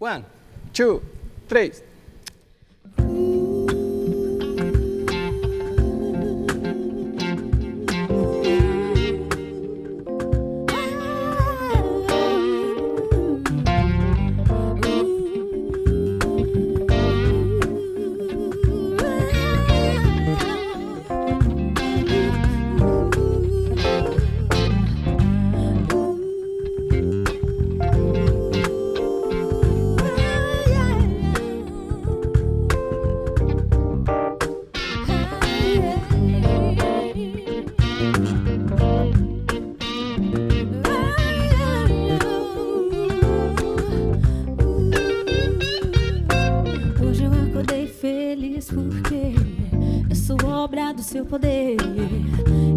1, 2, 3. Porque eu sou obra do seu poder.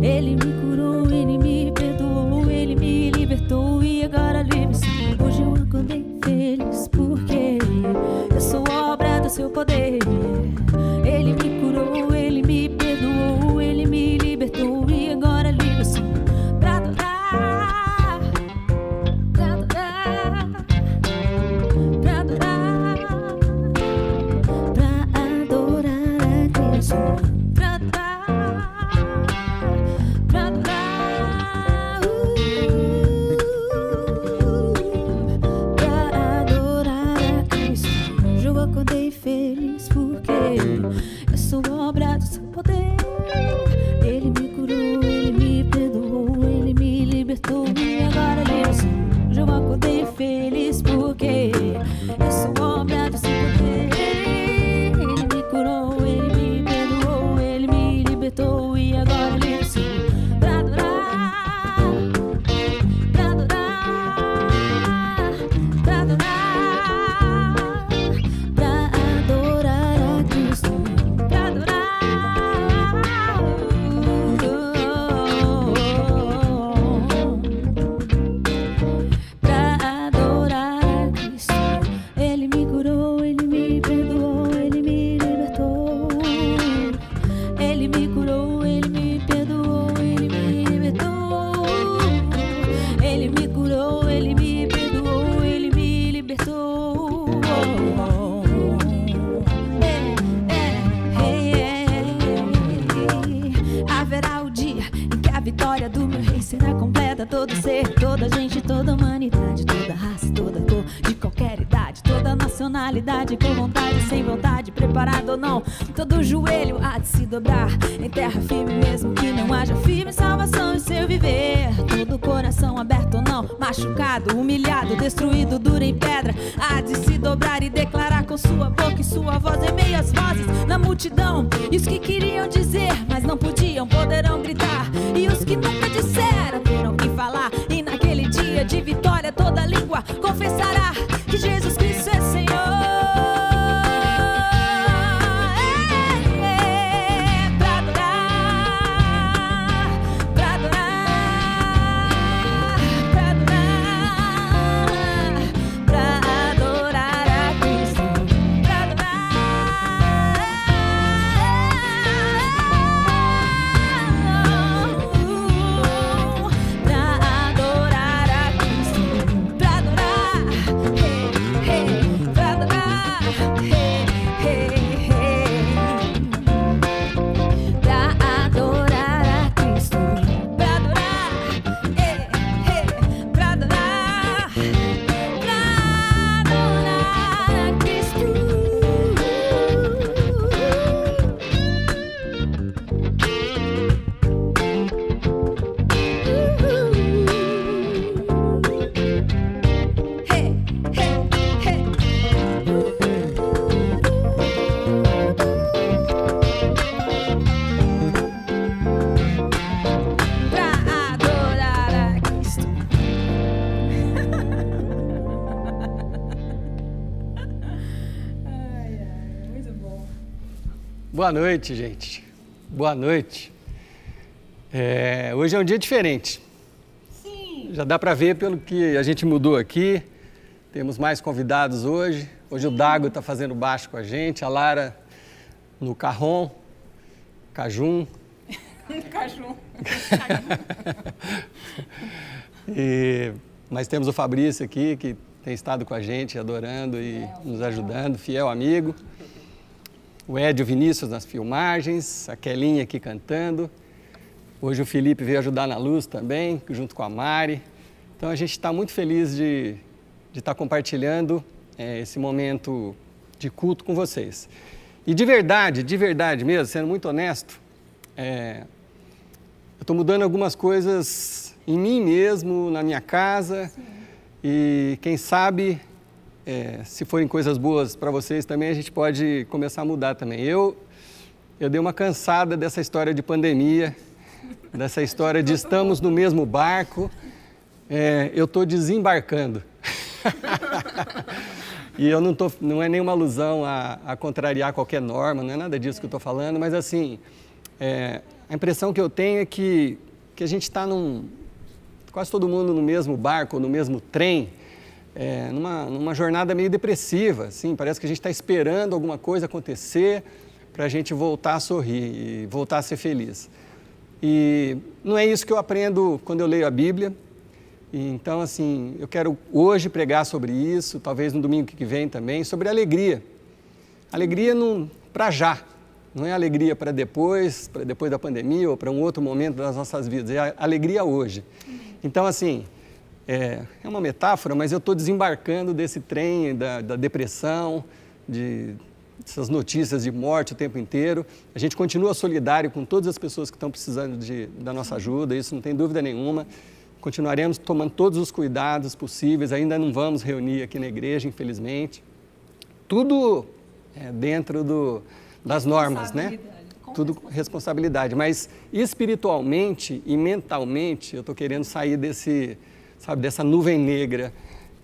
Ele me curou, ele me perdoou, ele me libertou e agora livre sou. Hoje eu acordei feliz porque eu sou obra do seu poder. Ele me curou, ele me perdoou, ele me libertou e agora livre sou. Pra adorar, pra adorar, pra adorar, pra adorar a Cristo. Pra adorar, pra adorar a Cristo. Hoje eu acordei feliz porque eu sou obra do seu poder. Ele me curou, ele me perdoou, ele me libertou e agora livre sou. Hoje eu acordei feliz porque eu sou obra do seu poder. Ele me curou, ele me perdoou, ele me libertou e agora livre sou. Pra adorar, pra adorar, pra adorar, pra adorar a Cristo. Pra adorar, pra adorar a Cristo. Ele me curou, ele me perdoou, ele me libertou. Ele me curou, ele me perdoou, ele me libertou. Ele me curou, ele me perdoou, ele me libertou. Haverá o dia em que a vitória do meu rei será completa. Todo ser, toda gente, toda humanidade, toda raça, toda cor, de qualquer idade, toda nacionalidade, com vontade, sem vontade, preparado ou não, todo joelho há de se dobrar em terra firme, mesmo que não haja firme salvação em seu viver. Todo coração aberto ou não, machucado, humilhado, destruído, duro em pedra, há de se dobrar e declarar com sua boca e sua voz em meio às vozes na multidão. E os que queriam dizer, mas não podiam, poderão gritar. E os que nunca disseram, terão que falar. E naquele dia de vitória, toda língua confessará que Jesus Cristo é Senhor. Pra adorar, pra adorar, pra adorar, pra adorar a Cristo. Pra adorar, pra adorar a Cristo. Pra adorar, pra adorar, pra adorar a Cristo. Pra adorar, pra adorar, pra adorar a Cristo. Pra adorar a Cristo. Muito bom. Boa noite, gente. Boa noite. Hoje é um dia diferente. Sim. Já dá para ver pelo que a gente mudou aqui. Temos mais convidados hoje. Hoje o Dago está fazendo baixo com a gente, a Lara no carrom, cajum. Cajum. E mas temos o Fabrício aqui, que tem estado com a gente, adorando e nos ajudando, fiel amigo. O Ed e o Vinícius nas filmagens, a Kelinha aqui cantando. Hoje o Felipe veio ajudar na luz também, junto com a Mari. Então a gente está muito feliz de estar compartilhando esse momento de culto com vocês. E de verdade mesmo, sendo muito honesto, eu estou mudando algumas coisas em mim mesmo, na minha casa. Sim. E quem sabe, se forem coisas boas para vocês também, a gente pode começar a mudar também. Eu dei uma cansada dessa história de pandemia, dessa história de estamos no mesmo barco. Eu estou desembarcando. E eu não é nenhuma alusão a contrariar qualquer norma, não é nada disso que eu estou falando, mas assim, a impressão que eu tenho é que a gente está quase todo mundo no mesmo barco, no mesmo trem, numa jornada meio depressiva, assim, parece que a gente está esperando alguma coisa acontecer para a gente voltar a sorrir e voltar a ser feliz. E não é isso que eu aprendo quando eu leio a Bíblia. Então, assim, eu quero hoje pregar sobre isso, talvez no domingo que vem também, sobre alegria. Alegria para já, não é alegria para depois da pandemia ou para um outro momento das nossas vidas, é alegria hoje. Então, assim, é uma metáfora, mas eu estou desembarcando desse trem da depressão, dessas notícias de morte o tempo inteiro. A gente continua solidário com todas as pessoas que estão precisando da nossa ajuda, isso não tem dúvida nenhuma. Continuaremos tomando todos os cuidados possíveis, ainda não vamos reunir aqui na igreja, infelizmente. Tudo dentro das normas, né? Tudo responsabilidade. Mas espiritualmente e mentalmente, eu estou querendo sair dessa nuvem negra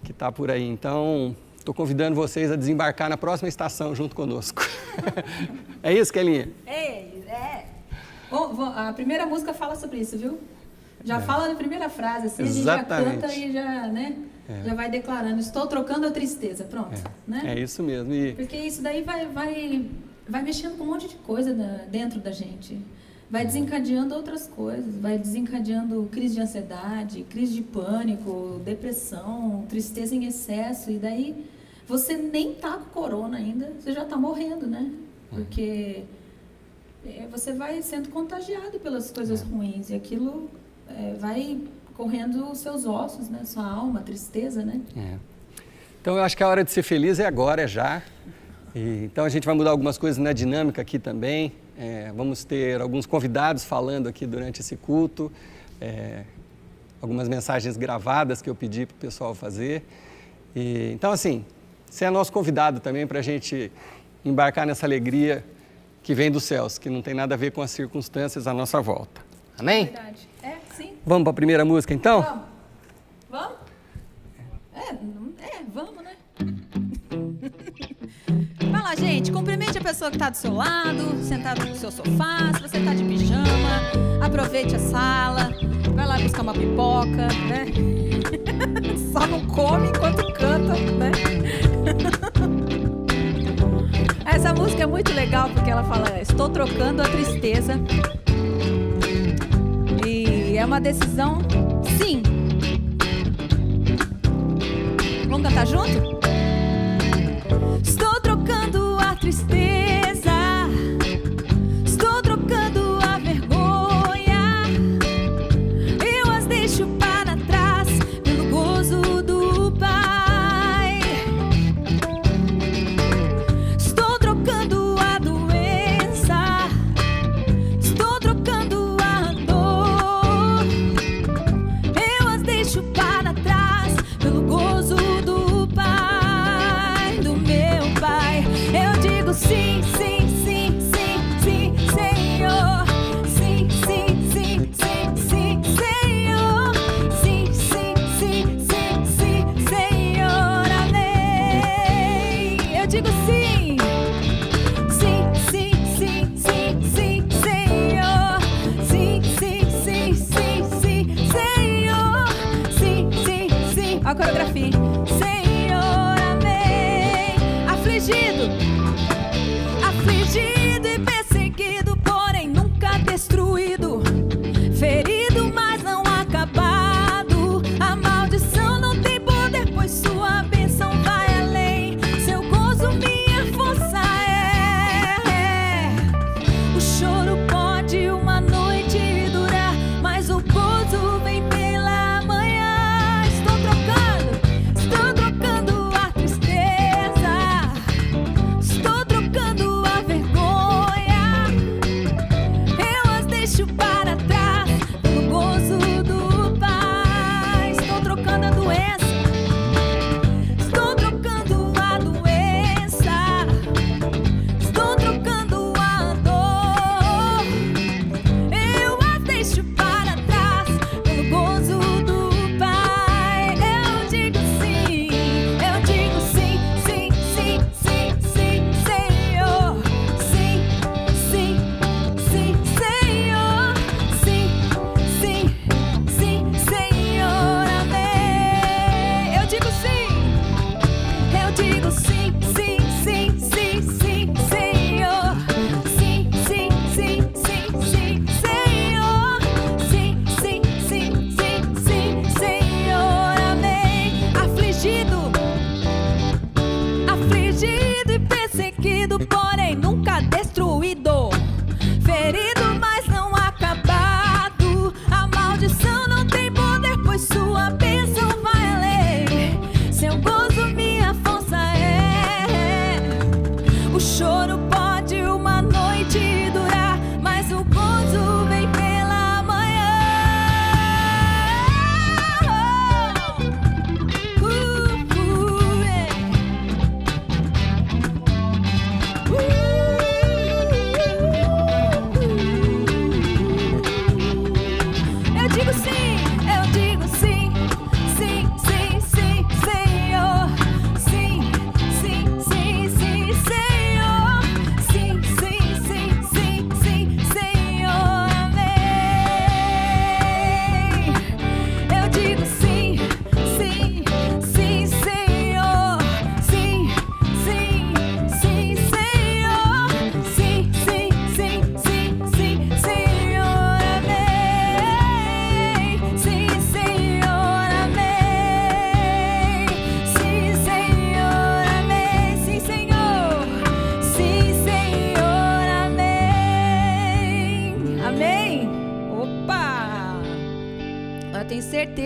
que está por aí. Então, estou convidando vocês a desembarcar na próxima estação junto conosco. É isso, Kelinha? A primeira música fala sobre isso, viu? Já fala na primeira frase, assim, exatamente. A gente já canta e já vai declarando, estou trocando a tristeza, pronto. Né? É isso mesmo. Porque isso daí vai mexendo com um monte de coisa dentro da gente. Vai desencadeando outras coisas, vai desencadeando crise de ansiedade, crise de pânico, depressão, tristeza em excesso. E daí você nem tá com corona ainda, você já tá morrendo, né? Porque você vai sendo contagiado pelas coisas ruins e aquilo vai correndo os seus ossos, né? Sua alma, tristeza, né? Então eu acho que a hora de ser feliz é agora, já. Então a gente vai mudar algumas coisas na dinâmica aqui também. Vamos ter alguns convidados falando aqui durante esse culto. Algumas mensagens gravadas que eu pedi para o pessoal fazer. Então assim, você é nosso convidado também para a gente embarcar nessa alegria que vem dos céus, que não tem nada a ver com as circunstâncias à nossa volta. Amém? Verdade. Sim. Vamos para a primeira música, então? Vamos? Vamos, né? Vai lá, gente, cumprimente a pessoa que está do seu lado, sentado no seu sofá, se você está de pijama, aproveite a sala, vai lá buscar uma pipoca, né? Só não come enquanto canta, né? Essa música é muito legal porque ela fala, estou trocando a tristeza. E é uma decisão, sim. Vamos cantar junto? Estou trocando a tristeza, estou trocando a vergonha, eu as deixo para trás pelo gozo do Pai. Estou trocando a doença, estou trocando a dor, eu as deixo para trás pelo gozo do Pai, do meu Pai. Eu digo sim, sim, sim, sim, sim, Senhor. Sim, sim, sim, sim, sim, Senhor. Sim, sim, sim, sim, sim, Senhor. Amém. Eu digo sim. Sim, sim, sim, sim, sim, Senhor. Sim, sim, sim, sim, sim, Senhor. Sim, sim, sim. Olha a coreografia. Senhor, amém. Afligido, afligido e perseguido, porém nunca destruído. Ferido, mas não acabado. A maldição não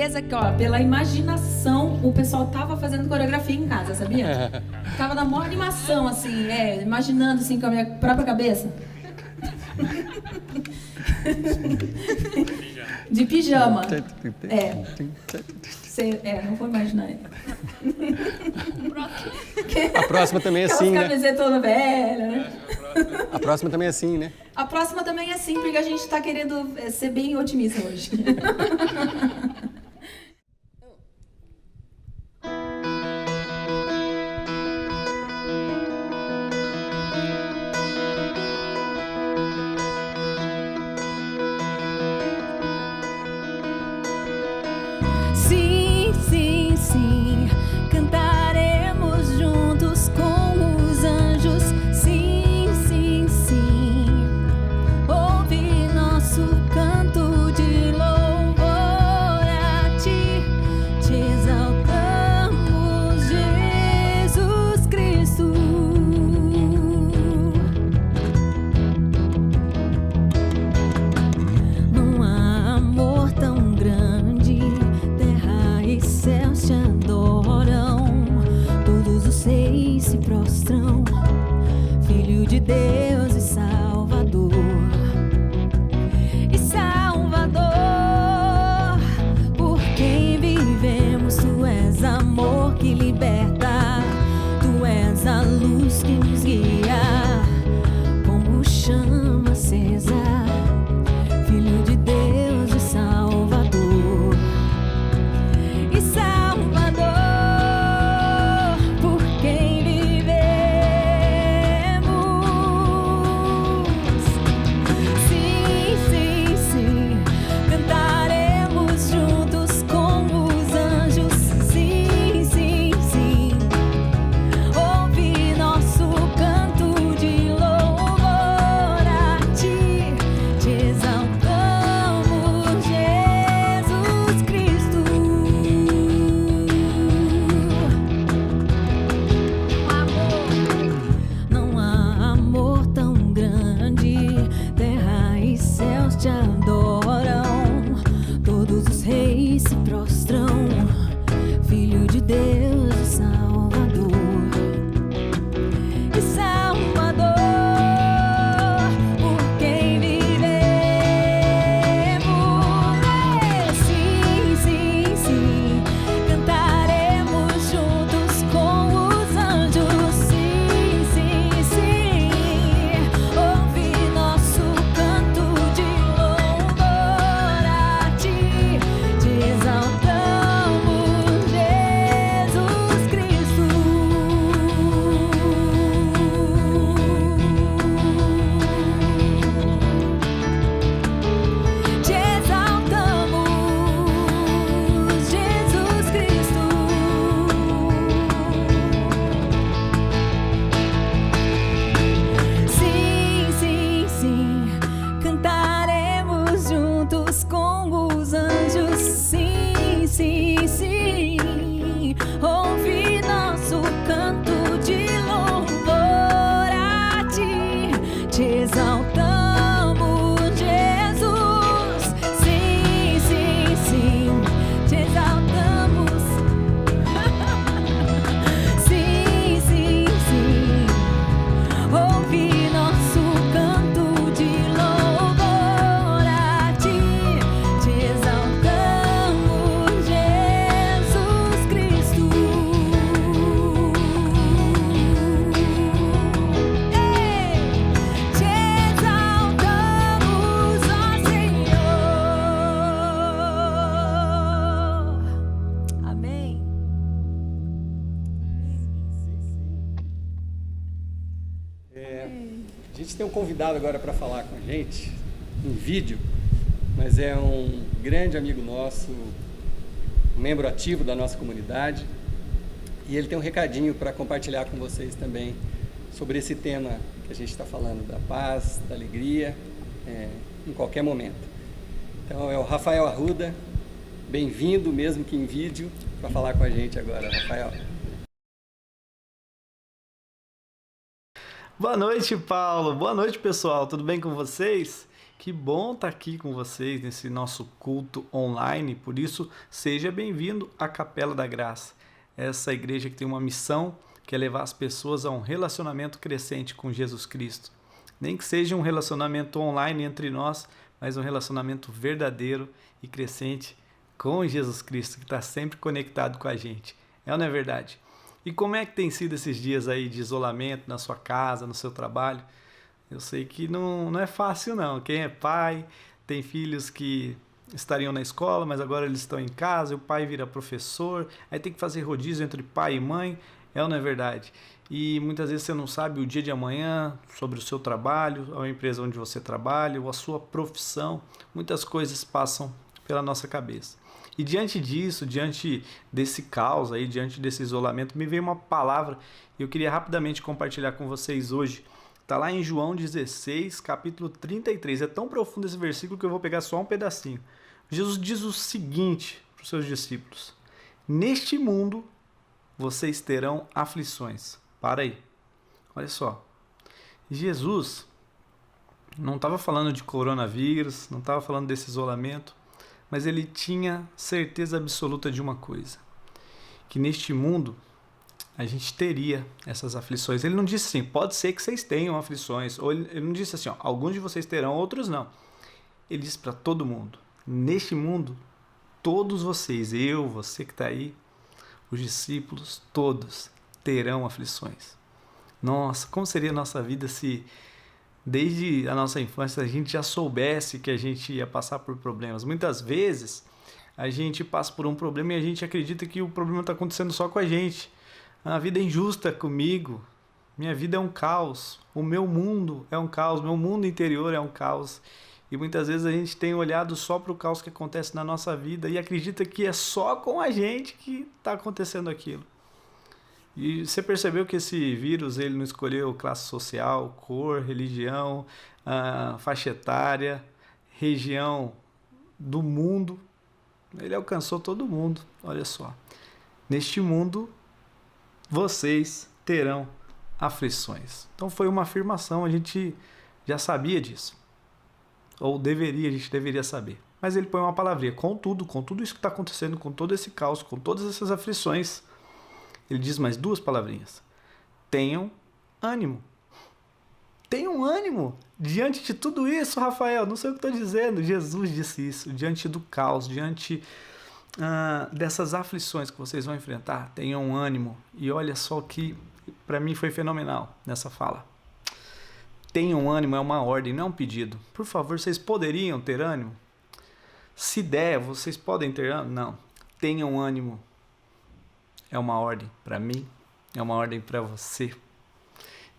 certeza que, ó, pela imaginação, o pessoal tava fazendo coreografia em casa, sabia? Tava na maior animação, assim, imaginando, assim, com a minha própria cabeça. De pijama. Não vou imaginar. A próxima também é assim, né? Camiseta toda velha, né? A próxima também é assim, né? A próxima também é assim, porque a gente tá querendo ser bem otimista hoje. Sim, sim, sim, cantaremos juntos com os anjos. Sim, sim, sim, ouve nosso canto de louvor a ti, te exaltamos, Jesus Cristo. Não há amor tão grande, terra e céus te adoram, todos os seis se prostram, Filho de Deus e Salvador. E Salvador, por quem vivemos, tu és amor que liberta, tu és a luz que nos guia, como chama acesa, Filho de Deus e Salvador. E Salvador, por quem vivemos. Sim, sim, sim, cantaremos juntos com os anjos. Sim, sim, sim, ouve nosso canto de louvor a ti, te exaltamos, Jesus Cristo. Não há amor tão grande, terra e céus te adoram, todos os reis se prostram, Filho de Deus e Salvador. E Salvador, por quem vivemos. Sim, sim, sim, cantaremos juntos com os anjos. Sim, sim, sim, ouve nosso canto de louvor a ti, te exaltamos, Jesus Cristo. Te exaltamos, Jesus Cristo. Sim, sim, sim, cantaremos juntos com os anjos. Sim, sim, sim, ouve nosso canto de louvor a ti, te exaltamos, Jesus. Sim, sim, sim, te exaltamos. Sim, sim, sim, ouve nosso canto de louvor a ti, te exaltamos, Jesus Cristo. Te exaltamos, ó Senhor. Amém. A gente tem um convidado agora para falar com a gente, em vídeo, mas é um grande amigo nosso, um membro ativo da nossa comunidade, e ele tem um recadinho para compartilhar com vocês também sobre esse tema que a gente está falando, da paz, da alegria, em qualquer momento. Então é o Rafael Arruda, bem-vindo, mesmo que em vídeo, para falar com a gente agora, Rafael. Boa noite, Paulo. Boa noite, pessoal. Tudo bem com vocês? Que bom estar aqui com vocês nesse nosso culto online. Por isso, seja bem-vindo à Capela da Graça. Essa igreja que tem uma missão, que é levar as pessoas a um relacionamento crescente com Jesus Cristo. Nem que seja um relacionamento online entre nós, mas um relacionamento verdadeiro e crescente com Jesus Cristo, que está sempre conectado com a gente. É ou não é verdade? E como é que tem sido esses dias aí de isolamento na sua casa, no seu trabalho? Eu sei que não é fácil não. Quem é pai, tem filhos que estariam na escola, mas agora eles estão em casa, o pai vira professor, aí tem que fazer rodízio entre pai e mãe, é ou não é verdade? E muitas vezes você não sabe o dia de amanhã, sobre o seu trabalho, a empresa onde você trabalha, ou a sua profissão, muitas coisas passam pela nossa cabeça. E diante disso, diante desse caos aí, diante desse isolamento, me veio uma palavra e eu queria rapidamente compartilhar com vocês hoje. Está lá em João 16, capítulo 33. É tão profundo esse versículo que eu vou pegar só um pedacinho. Jesus diz o seguinte para os seus discípulos: neste mundo vocês terão aflições. Para aí. Olha só. Jesus não estava falando de coronavírus, não estava falando desse isolamento, mas ele tinha certeza absoluta de uma coisa: que neste mundo a gente teria essas aflições. Ele não disse assim, pode ser que vocês tenham aflições. Ou ele não disse assim, ó, alguns de vocês terão, outros não. Ele disse para todo mundo, neste mundo, todos vocês, eu, você que está aí, os discípulos, todos terão aflições. Nossa, como seria a nossa vida se desde a nossa infância a gente já soubesse que a gente ia passar por problemas. Muitas vezes a gente passa por um problema e a gente acredita que o problema está acontecendo só com a gente. A vida é injusta comigo, minha vida é um caos, o meu mundo é um caos, meu mundo interior é um caos. E muitas vezes a gente tem olhado só para o caos que acontece na nossa vida e acredita que é só com a gente que está acontecendo aquilo. E você percebeu que esse vírus ele não escolheu classe social, cor, religião, faixa etária, região do mundo. Ele alcançou todo mundo, olha só. Neste mundo vocês terão aflições. Então foi uma afirmação, a gente já sabia disso. Ou a gente deveria saber. Mas ele põe uma palavrinha, com tudo isso que está acontecendo, com todo esse caos, com todas essas aflições, ele diz mais duas palavrinhas. Tenham ânimo. Tenham ânimo. Diante de tudo isso, Rafael, não sei o que estou dizendo, Jesus disse isso. Diante do caos, diante dessas aflições que vocês vão enfrentar, tenham ânimo. E olha só que para mim foi fenomenal nessa fala. Tenham ânimo é uma ordem, não é um pedido. Por favor, vocês poderiam ter ânimo? Se der, vocês podem ter ânimo? Não. Tenham ânimo. É uma ordem para mim, é uma ordem para você.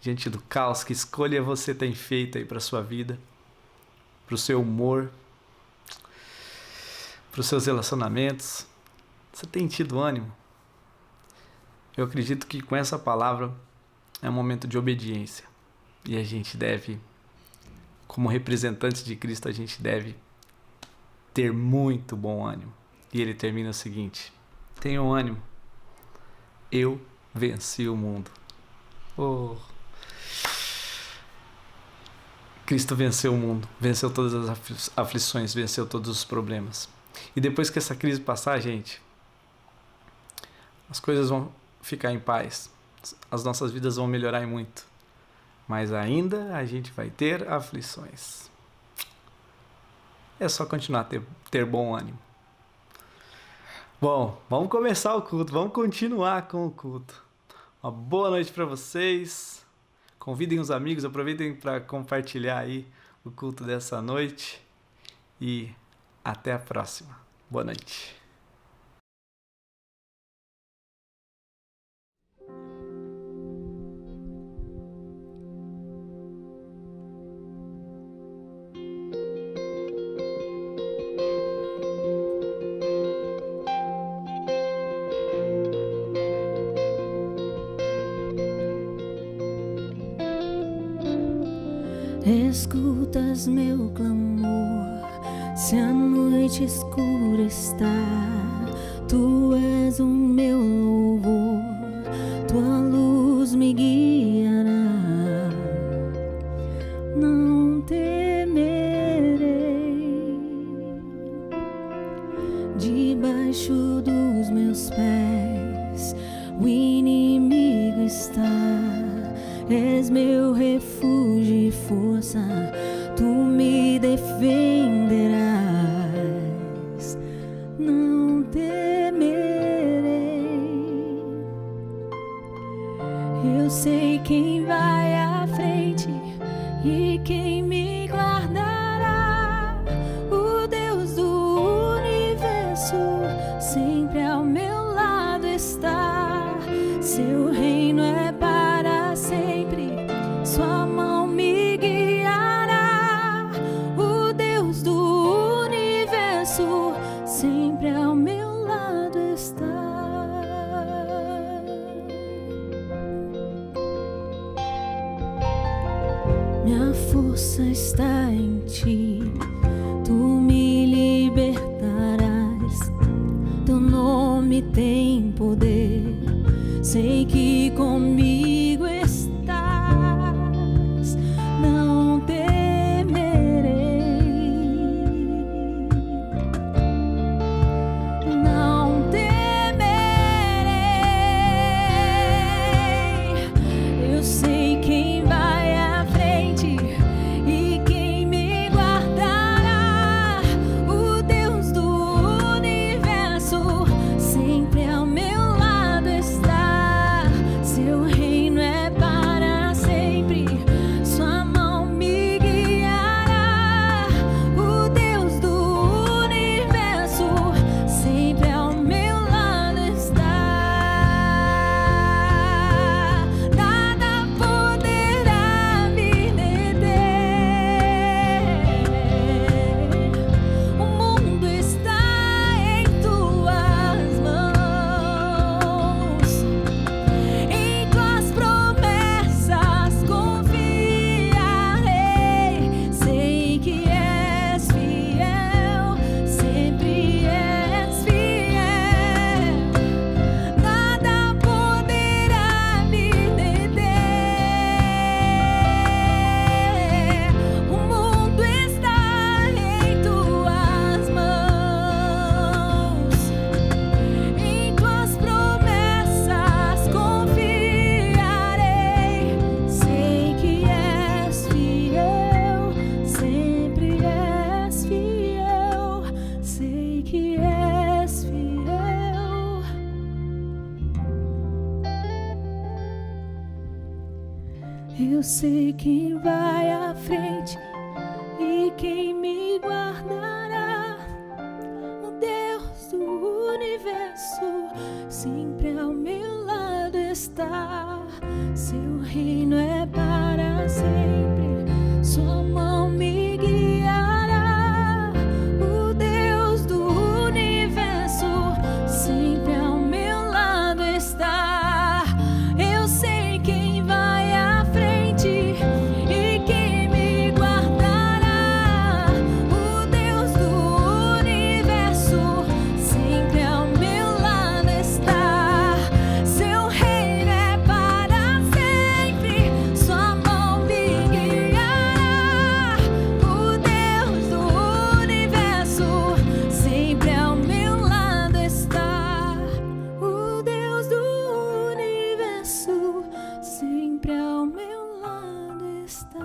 Diante do caos, que escolha você tem feito aí para sua vida, para o seu humor, para os seus relacionamentos? Você tem tido ânimo? Eu acredito que com essa palavra é um momento de obediência. E a gente deve, como representantes de Cristo, a gente deve ter muito bom ânimo. E ele termina o seguinte: tenham ânimo. Eu venci o mundo. Oh. Cristo venceu o mundo, venceu todas as aflições, venceu todos os problemas. E depois que essa crise passar, gente, as coisas vão ficar em paz. As nossas vidas vão melhorar e muito. Mas ainda a gente vai ter aflições. É só continuar a ter bom ânimo. Bom, vamos começar o culto, vamos continuar com o culto. Uma boa noite para vocês. Convidem os amigos, aproveitem para compartilhar aí o culto dessa noite. E até a próxima. Boa noite. Escutas meu clamor, se a noite escura está, tu és o meu louvor, tua luz me guiará. Não temerei, o inimigo está. És meu refúgio e força, tu me defenderás. Não temerei. Eu sei quem vai à frente e quem me guardará. O Deus do universo sempre ao meu lado está. Seu reino é para sempre, sua mão me guiará. O Deus do universo sempre ao meu lado está. Minha força está em ti, tu me libertarás. Teu nome tem poder, sei que comigo estás. Não temerei, não temerei. Eu sei quem vai à frente e quem me guardará. O Deus do universo sempre ao meu lado está. Seu reino é para sempre, sua mão me guiará. O Deus do universo sempre ao meu lado está. Nada poderá me deter. O mundo está em tuas mãos. Em tuas promessas confiarei. Sei que és fiel, sempre és fiel. Nada poderá me deter. O mundo está em tuas mãos. Em tuas promessas confiarei. Sei que és fiel, sempre és fiel. Sei que és fiel. Eu sei quem vai à frente e quem me guardará. O Deus do universo sempre ao meu lado está. Seu reino é para sempre, sua mão me guiará. O Deus do universo sempre ao meu lado está. Eu sei quem vai à frente e quem me guardará. O Deus do universo sempre ao meu lado está. Seu reino é para sempre, sua mão me guiará. O Deus do universo sempre ao meu lado está. O Deus do universo sempre ao meu lado está.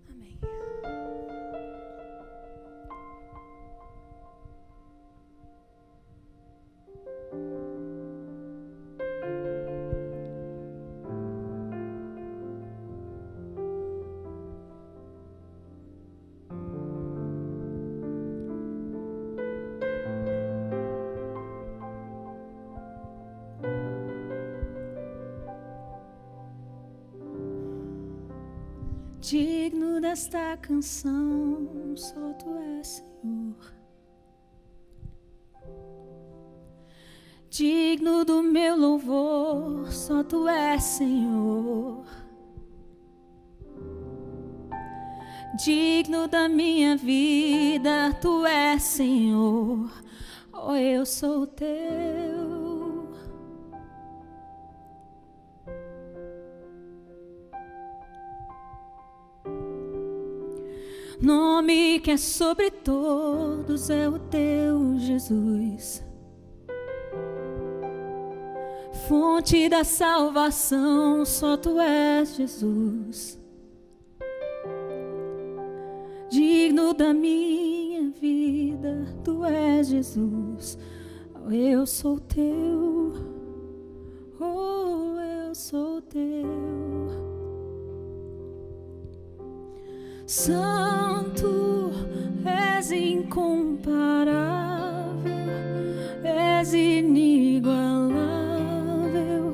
Amém. Digno desta canção, só tu és, Senhor. Digno do meu louvor, só tu és, Senhor. Digno da minha vida, tu és, Senhor. Oh, eu sou teu. Nome que é sobre todos é o teu, Jesus. Fonte da salvação, só tu és, Jesus. Digno da minha vida, tu és, Jesus. Oh, eu sou teu, oh, eu sou teu. Santo, és incomparável, és inigualável.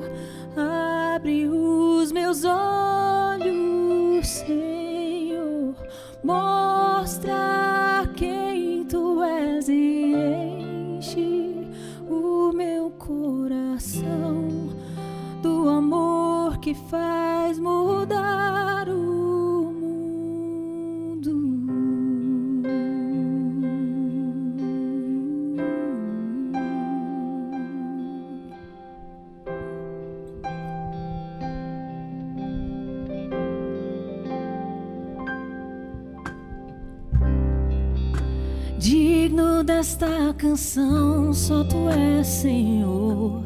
Abre os meus olhos, Senhor, mostra quem tu és e enche o meu coração do amor que faz mudar o mundo. Digno desta canção, só tu és, Senhor.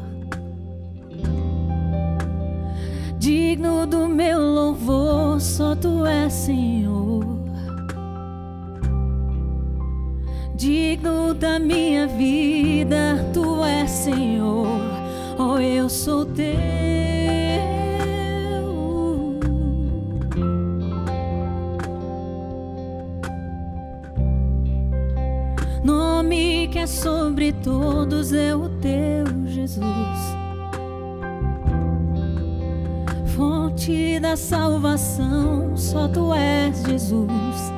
Digno do meu louvor, só tu és, Senhor. Digno da minha vida, tu és, Senhor. Oh, eu sou teu. Nome que é sobre todos é o teu, Jesus. Fonte da salvação, só tu és, Jesus.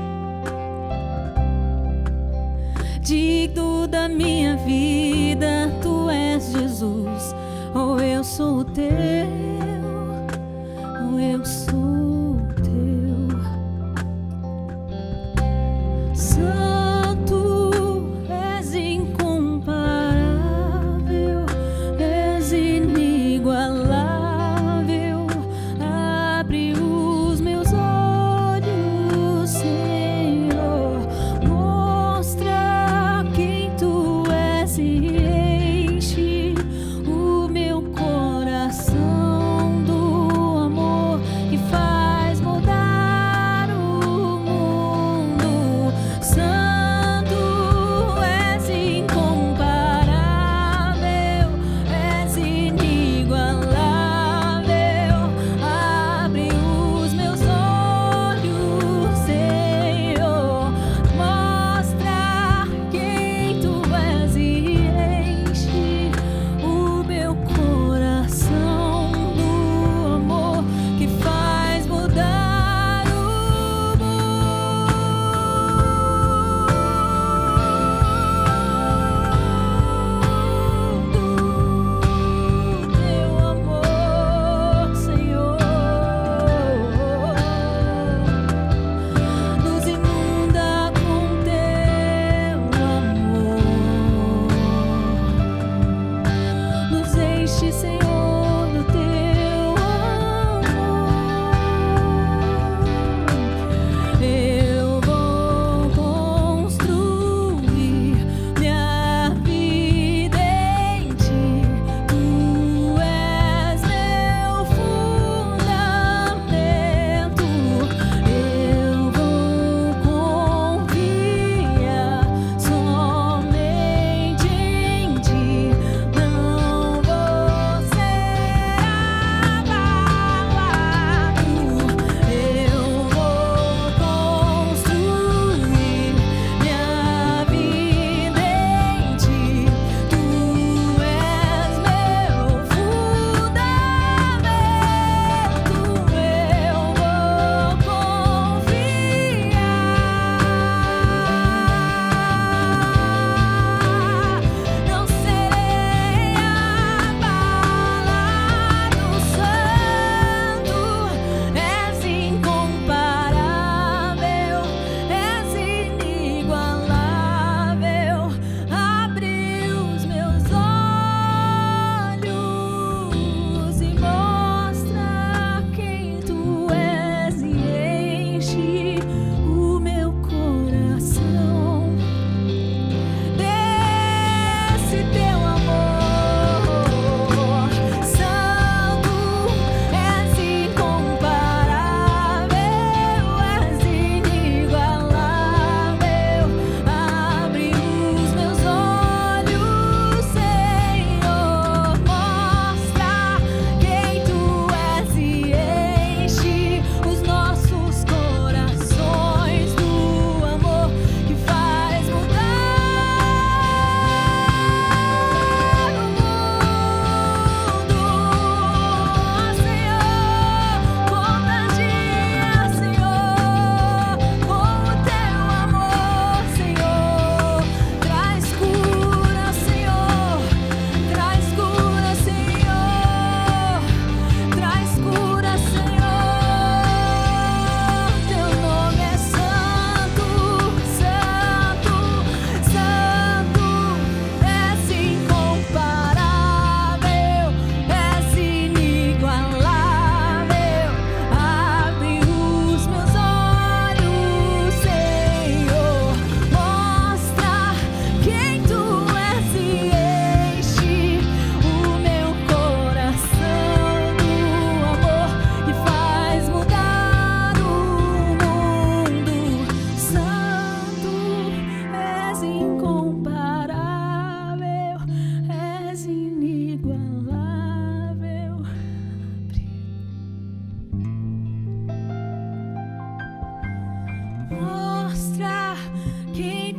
Digno da minha vida, tu és, Jesus. Oh, eu sou teu, oh, eu sou teu. Santo, és incomparável, és inigualável. Abre os meus olhos, Senhor, mostra quem tu és e enche o meu coração do amor que faz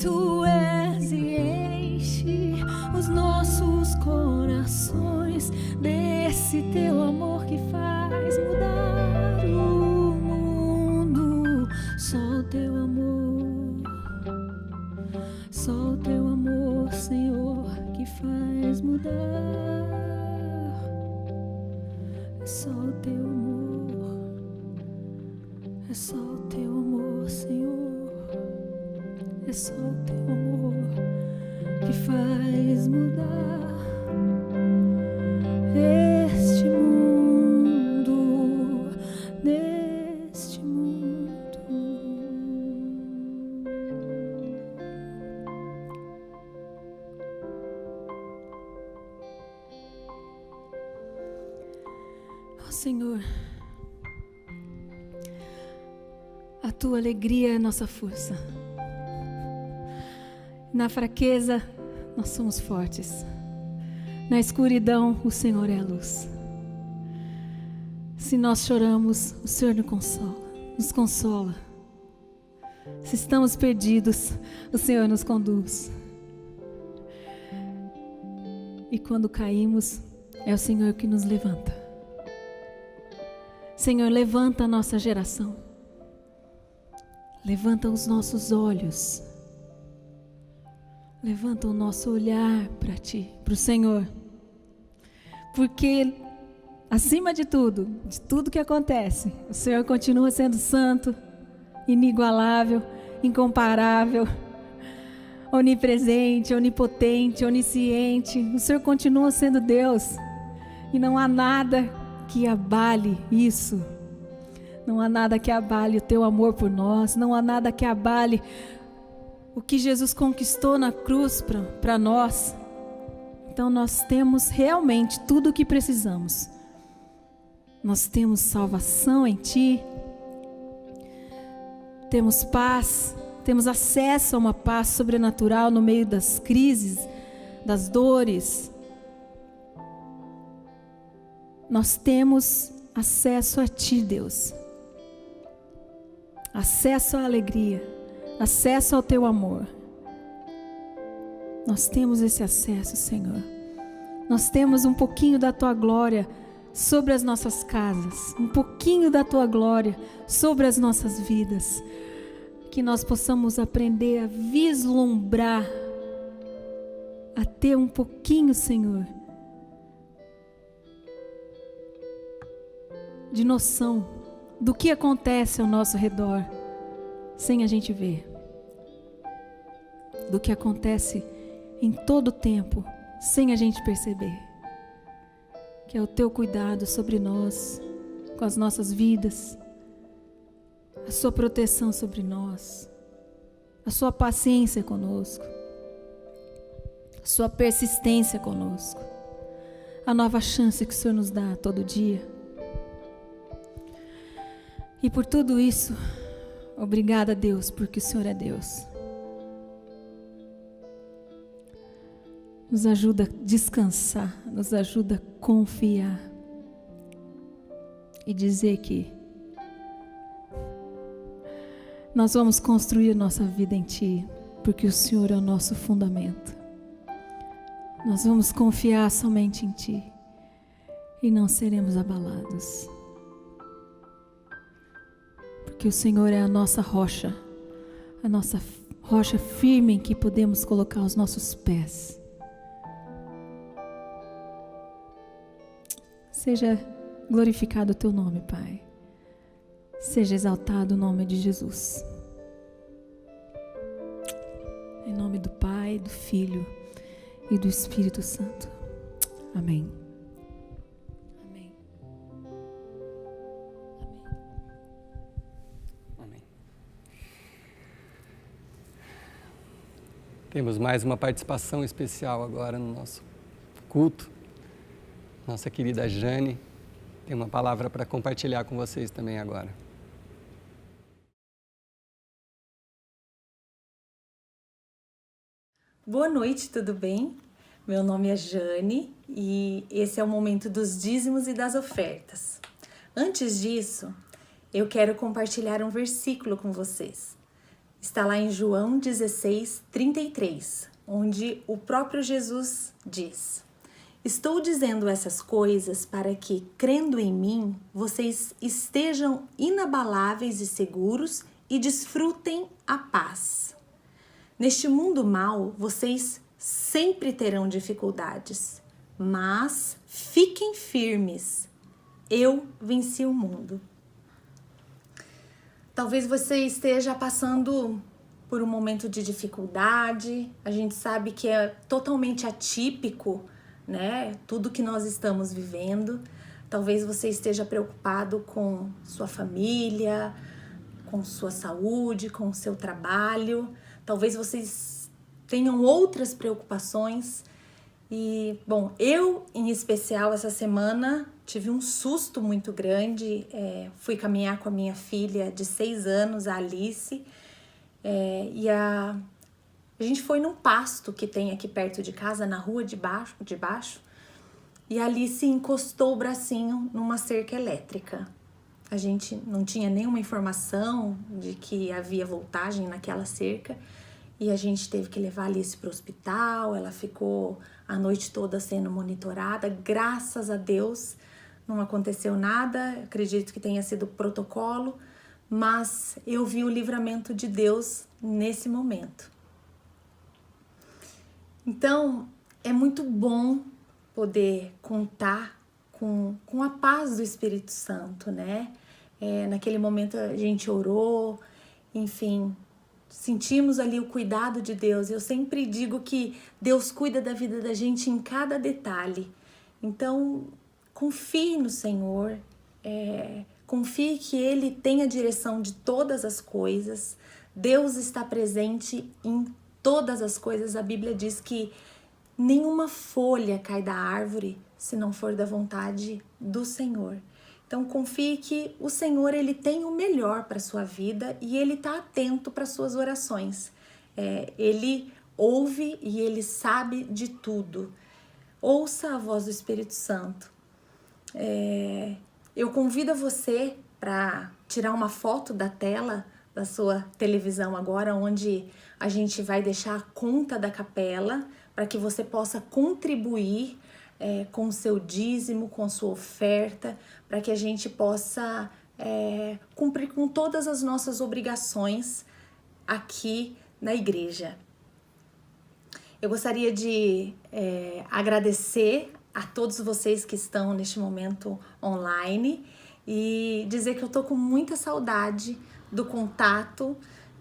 Tu és e enche os nossos corações desse teu amor que faz mudar o mundo. Só o teu amor, só o teu amor, Senhor, que faz mudar. É só o teu amor, é só o teu amor, Senhor. É só o teu amor que faz mudar este mundo, neste mundo. Ó Senhor, a tua alegria é a nossa força. Na fraqueza, nós somos fortes. Na escuridão, o Senhor é a luz. Se nós choramos, o Senhor nos consola. Se estamos perdidos, o Senhor nos conduz. E quando caímos, é o Senhor que nos levanta. Senhor, levanta a nossa geração. Levanta os nossos olhos. Levanta o nosso olhar para Ti, para o Senhor. Porque, acima de tudo que acontece, o Senhor continua sendo santo, inigualável, incomparável, onipresente, onipotente, onisciente. O Senhor continua sendo Deus. E não há nada que abale isso. Não há nada que abale o Teu amor por nós. Não há nada que abale o que Jesus conquistou na cruz para nós. Então nós temos realmente tudo o que precisamos. Nós temos salvação em Ti. Temos paz, temos acesso a uma paz sobrenatural no meio das crises, das dores. Nós temos acesso a Ti, Deus. Acesso à alegria. Acesso ao Teu amor. Nós temos esse acesso, Senhor. Nós temos um pouquinho da Tua glória sobre as nossas casas, um pouquinho da Tua glória sobre as nossas vidas. Que nós possamos aprender a vislumbrar, a ter um pouquinho, Senhor, de noção do que acontece ao nosso redor, sem a gente ver. Do que acontece em todo o tempo, sem a gente perceber. Que é o Teu cuidado sobre nós, com as nossas vidas, a Sua proteção sobre nós, a Sua paciência conosco, a Sua persistência conosco, a nova chance que o Senhor nos dá todo dia. E por tudo isso, obrigada, Deus, porque o Senhor é Deus. Nos ajuda a descansar, nos ajuda a confiar e dizer que nós vamos construir nossa vida em Ti, porque o Senhor é o nosso fundamento. Nós vamos confiar somente em Ti e não seremos abalados. Porque o Senhor é a nossa rocha firme em que podemos colocar os nossos pés. Seja glorificado o Teu nome, Pai. Seja exaltado o nome de Jesus. Em nome do Pai, do Filho e do Espírito Santo. Amém. Amém. Amém. Temos mais uma participação especial agora no nosso culto. Nossa querida Jane tem uma palavra para compartilhar com vocês também agora. Boa noite, tudo bem? Meu nome é Jane e esse é o momento dos dízimos e das ofertas. Antes disso, eu quero compartilhar um versículo com vocês. Está lá em João 16:33, onde o próprio Jesus diz: estou dizendo essas coisas para que, crendo em mim, vocês estejam inabaláveis e seguros e desfrutem a paz. Neste mundo mau, vocês sempre terão dificuldades, mas fiquem firmes. Eu venci o mundo. Talvez você esteja passando por um momento de dificuldade. A gente sabe que é totalmente atípico, né? Tudo que nós estamos vivendo. Talvez você esteja preocupado com sua família, com sua saúde, com o seu trabalho. Talvez vocês tenham outras preocupações. E, bom, eu, em especial, essa semana tive um susto muito grande. Fui caminhar com a minha filha de 6 anos, a Alice, e a gente foi num pasto que tem aqui perto de casa, na rua de baixo, e a Alice encostou o bracinho numa cerca elétrica. A gente não tinha nenhuma informação de que havia voltagem naquela cerca, e a gente teve que levar a Alice para o hospital. Ela ficou a noite toda sendo monitorada. Graças a Deus não aconteceu nada, acredito que tenha sido protocolo, mas eu vi o livramento de Deus nesse momento. Então, é muito bom poder contar com a paz do Espírito Santo, né? Naquele momento a gente orou, enfim, sentimos ali o cuidado de Deus. Eu sempre digo que Deus cuida da vida da gente em cada detalhe. Então, confie no Senhor, confie que Ele tem a direção de todas as coisas. Deus está presente em todas as coisas. A Bíblia diz que nenhuma folha cai da árvore se não for da vontade do Senhor. Então, confie que o Senhor, Ele tem o melhor para a sua vida e Ele está atento para as suas orações. Ele ouve e Ele sabe de tudo. Ouça a voz do Espírito Santo. Eu convido você para tirar uma foto da tela da sua televisão agora, onde a gente vai deixar a conta da capela para que você possa contribuir com o seu dízimo, com sua oferta, para que a gente possa cumprir com todas as nossas obrigações aqui na igreja. Eu gostaria de agradecer a todos vocês que estão neste momento online e dizer que eu tô com muita saudade do contato,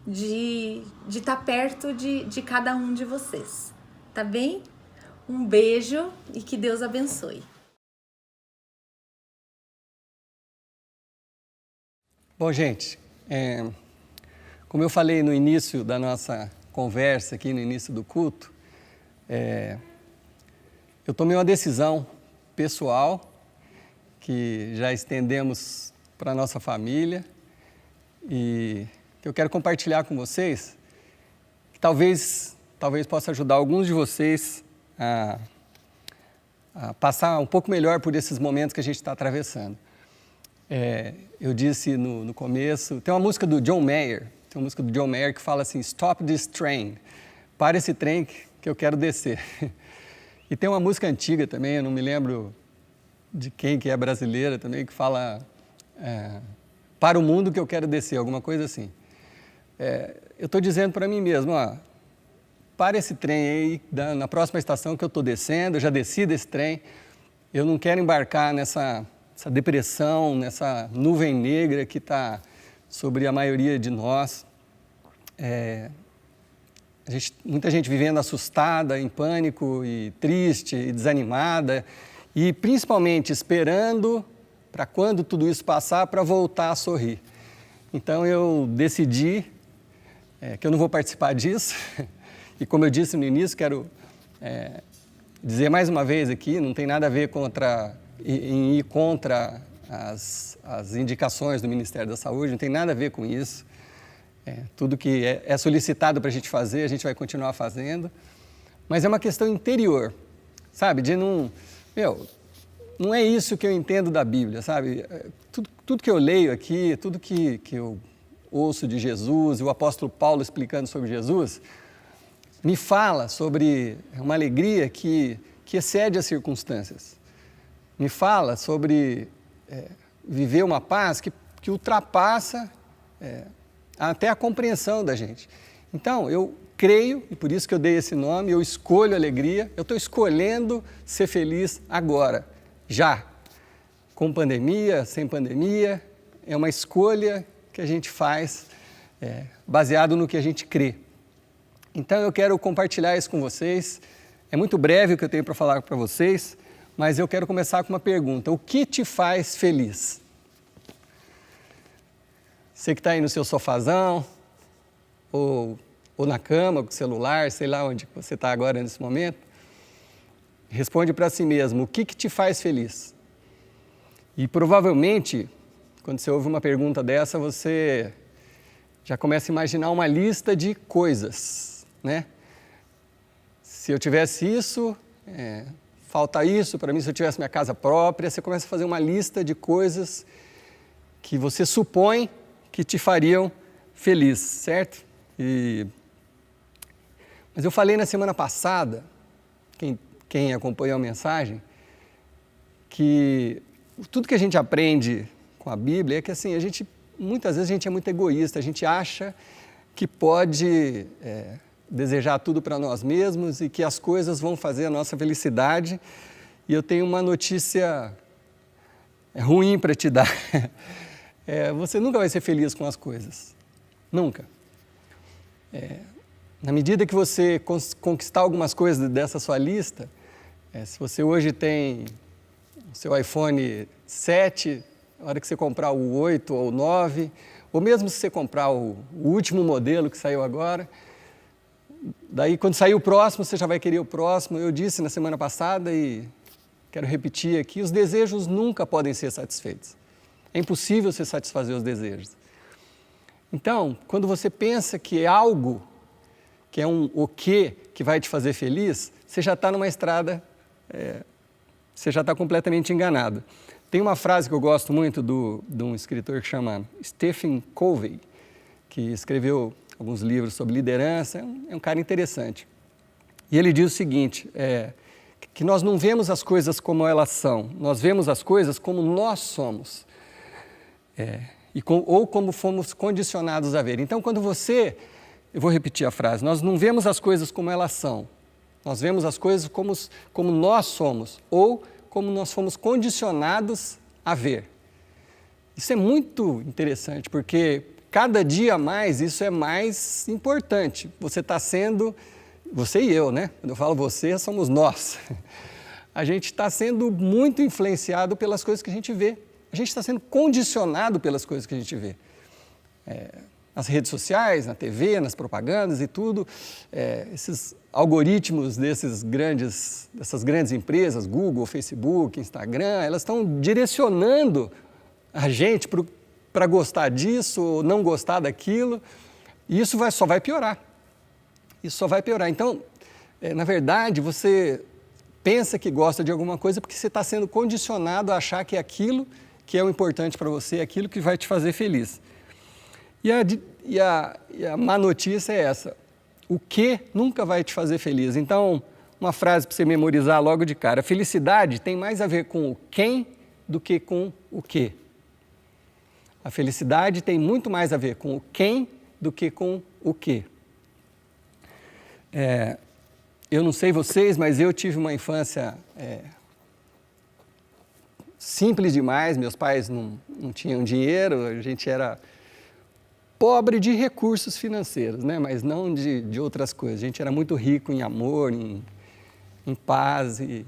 de estar perto de cada um de vocês, tá bem? Um beijo e que Deus abençoe. Bom, gente, como eu falei no início da nossa conversa aqui, no início do culto, eu tomei uma decisão pessoal que já estendemos para a nossa família e que eu quero compartilhar com vocês, que talvez possa ajudar alguns de vocês a passar um pouco melhor por esses momentos que a gente está atravessando. Eu disse no começo, tem uma música do John Mayer, que fala assim, Stop this train, para esse trem que eu quero descer. E tem uma música antiga também, eu não me lembro de quem que é brasileira também, que fala para o mundo que eu quero descer, alguma coisa assim. Eu estou dizendo para mim mesmo, para esse trem aí, na próxima estação que eu estou descendo, eu já desci desse trem, eu não quero embarcar nessa depressão, nessa nuvem negra que está sobre a maioria de nós. Muita gente vivendo assustada, em pânico, e triste, e desanimada, e principalmente esperando para quando tudo isso passar, para voltar a sorrir. Então eu decidi que eu não vou participar disso, e como eu disse no início, quero dizer mais uma vez aqui, não tem nada a ver em ir contra as indicações do Ministério da Saúde, não tem nada a ver com isso. Tudo que é solicitado para a gente fazer, a gente vai continuar fazendo. Mas é uma questão interior, sabe? De não é isso que eu entendo da Bíblia, sabe? Tudo que eu leio aqui, tudo que eu ouço de Jesus, e o apóstolo Paulo explicando sobre Jesus, me fala sobre uma alegria que excede as circunstâncias. Me fala sobre viver uma paz que ultrapassa até a compreensão da gente. Então, eu creio, e por isso que eu dei esse nome, eu escolho alegria, eu estou escolhendo ser feliz agora, já. Com pandemia, sem pandemia, é uma escolha que a gente faz baseado no que a gente crê. Então, eu quero compartilhar isso com vocês. É muito breve o que eu tenho para falar para vocês, mas eu quero começar com uma pergunta. O que te faz feliz? Você que está aí no seu sofazão, ou na cama, com o celular, sei lá onde você está agora nesse momento, responde para si mesmo, o que te faz feliz? E provavelmente, quando você ouve uma pergunta dessa, você já começa a imaginar uma lista de coisas, né? Se eu tivesse isso, falta isso para mim, se eu tivesse minha casa própria, você começa a fazer uma lista de coisas que você supõe que te fariam feliz, certo? Mas eu falei na semana passada, quem acompanhou a mensagem, que tudo que a gente aprende com a Bíblia é que assim, muitas vezes a gente é muito egoísta, a gente acha que pode desejar tudo para nós mesmos e que as coisas vão fazer a nossa felicidade. E eu tenho uma notícia ruim para te dar. Você nunca vai ser feliz com as coisas. Nunca. Na medida que você conquistar algumas coisas dessa sua lista, se você hoje tem o seu iPhone 7, na hora que você comprar o 8 ou o 9, ou mesmo se você comprar o último modelo que saiu agora, daí quando sair o próximo, você já vai querer o próximo. Eu disse na semana passada e quero repetir aqui, os desejos nunca podem ser satisfeitos. É impossível você satisfazer os desejos. Então, quando você pensa que é algo, que é o que vai te fazer feliz, você já está numa estrada, você já está completamente enganado. Tem uma frase que eu gosto muito de um escritor que chama Stephen Covey, que escreveu alguns livros sobre liderança, é um cara interessante. E ele diz o seguinte, que nós não vemos as coisas como elas são, nós vemos as coisas como nós somos. Ou como fomos condicionados a ver. Então, eu vou repetir a frase, nós não vemos as coisas como elas são, nós vemos as coisas como nós somos, ou como nós fomos condicionados a ver. Isso é muito interessante, porque cada dia mais isso é mais importante. Você e eu, né? Quando eu falo você, somos nós. A gente está sendo muito influenciado pelas coisas que a gente vê. A gente está sendo condicionado pelas coisas que a gente vê. Nas redes sociais, na TV, nas propagandas e tudo. Esses algoritmos dessas grandes empresas, Google, Facebook, Instagram, elas estão direcionando a gente para gostar disso ou não gostar daquilo. E isso só vai piorar. Isso só vai piorar. Então, na verdade, você pensa que gosta de alguma coisa porque você está sendo condicionado a achar que é aquilo que é o importante para você, aquilo que vai te fazer feliz. E a má notícia é essa, o que nunca vai te fazer feliz. Então, uma frase para você memorizar logo de cara, a felicidade tem mais a ver com o quem do que com o que. A felicidade tem muito mais a ver com o quem do que com o que. Eu não sei vocês, mas eu tive uma infância simples demais, meus pais não tinham dinheiro, a gente era pobre de recursos financeiros, né? Mas não de outras coisas. A gente era muito rico em amor, em paz e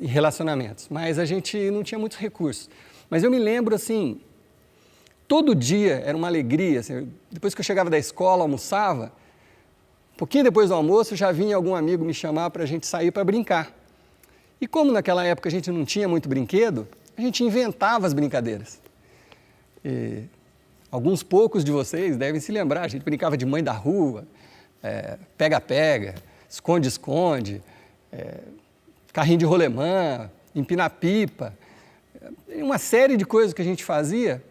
relacionamentos, mas a gente não tinha muitos recursos. Mas eu me lembro, assim, todo dia era uma alegria. Assim, depois que eu chegava da escola, almoçava, um pouquinho depois do almoço já vinha algum amigo me chamar para a gente sair para brincar. E como naquela época a gente não tinha muito brinquedo, a gente inventava as brincadeiras. Alguns poucos de vocês devem se lembrar, a gente brincava de mãe da rua, pega-pega, esconde-esconde, carrinho de rolemã, empinar pipa, uma série de coisas que a gente fazia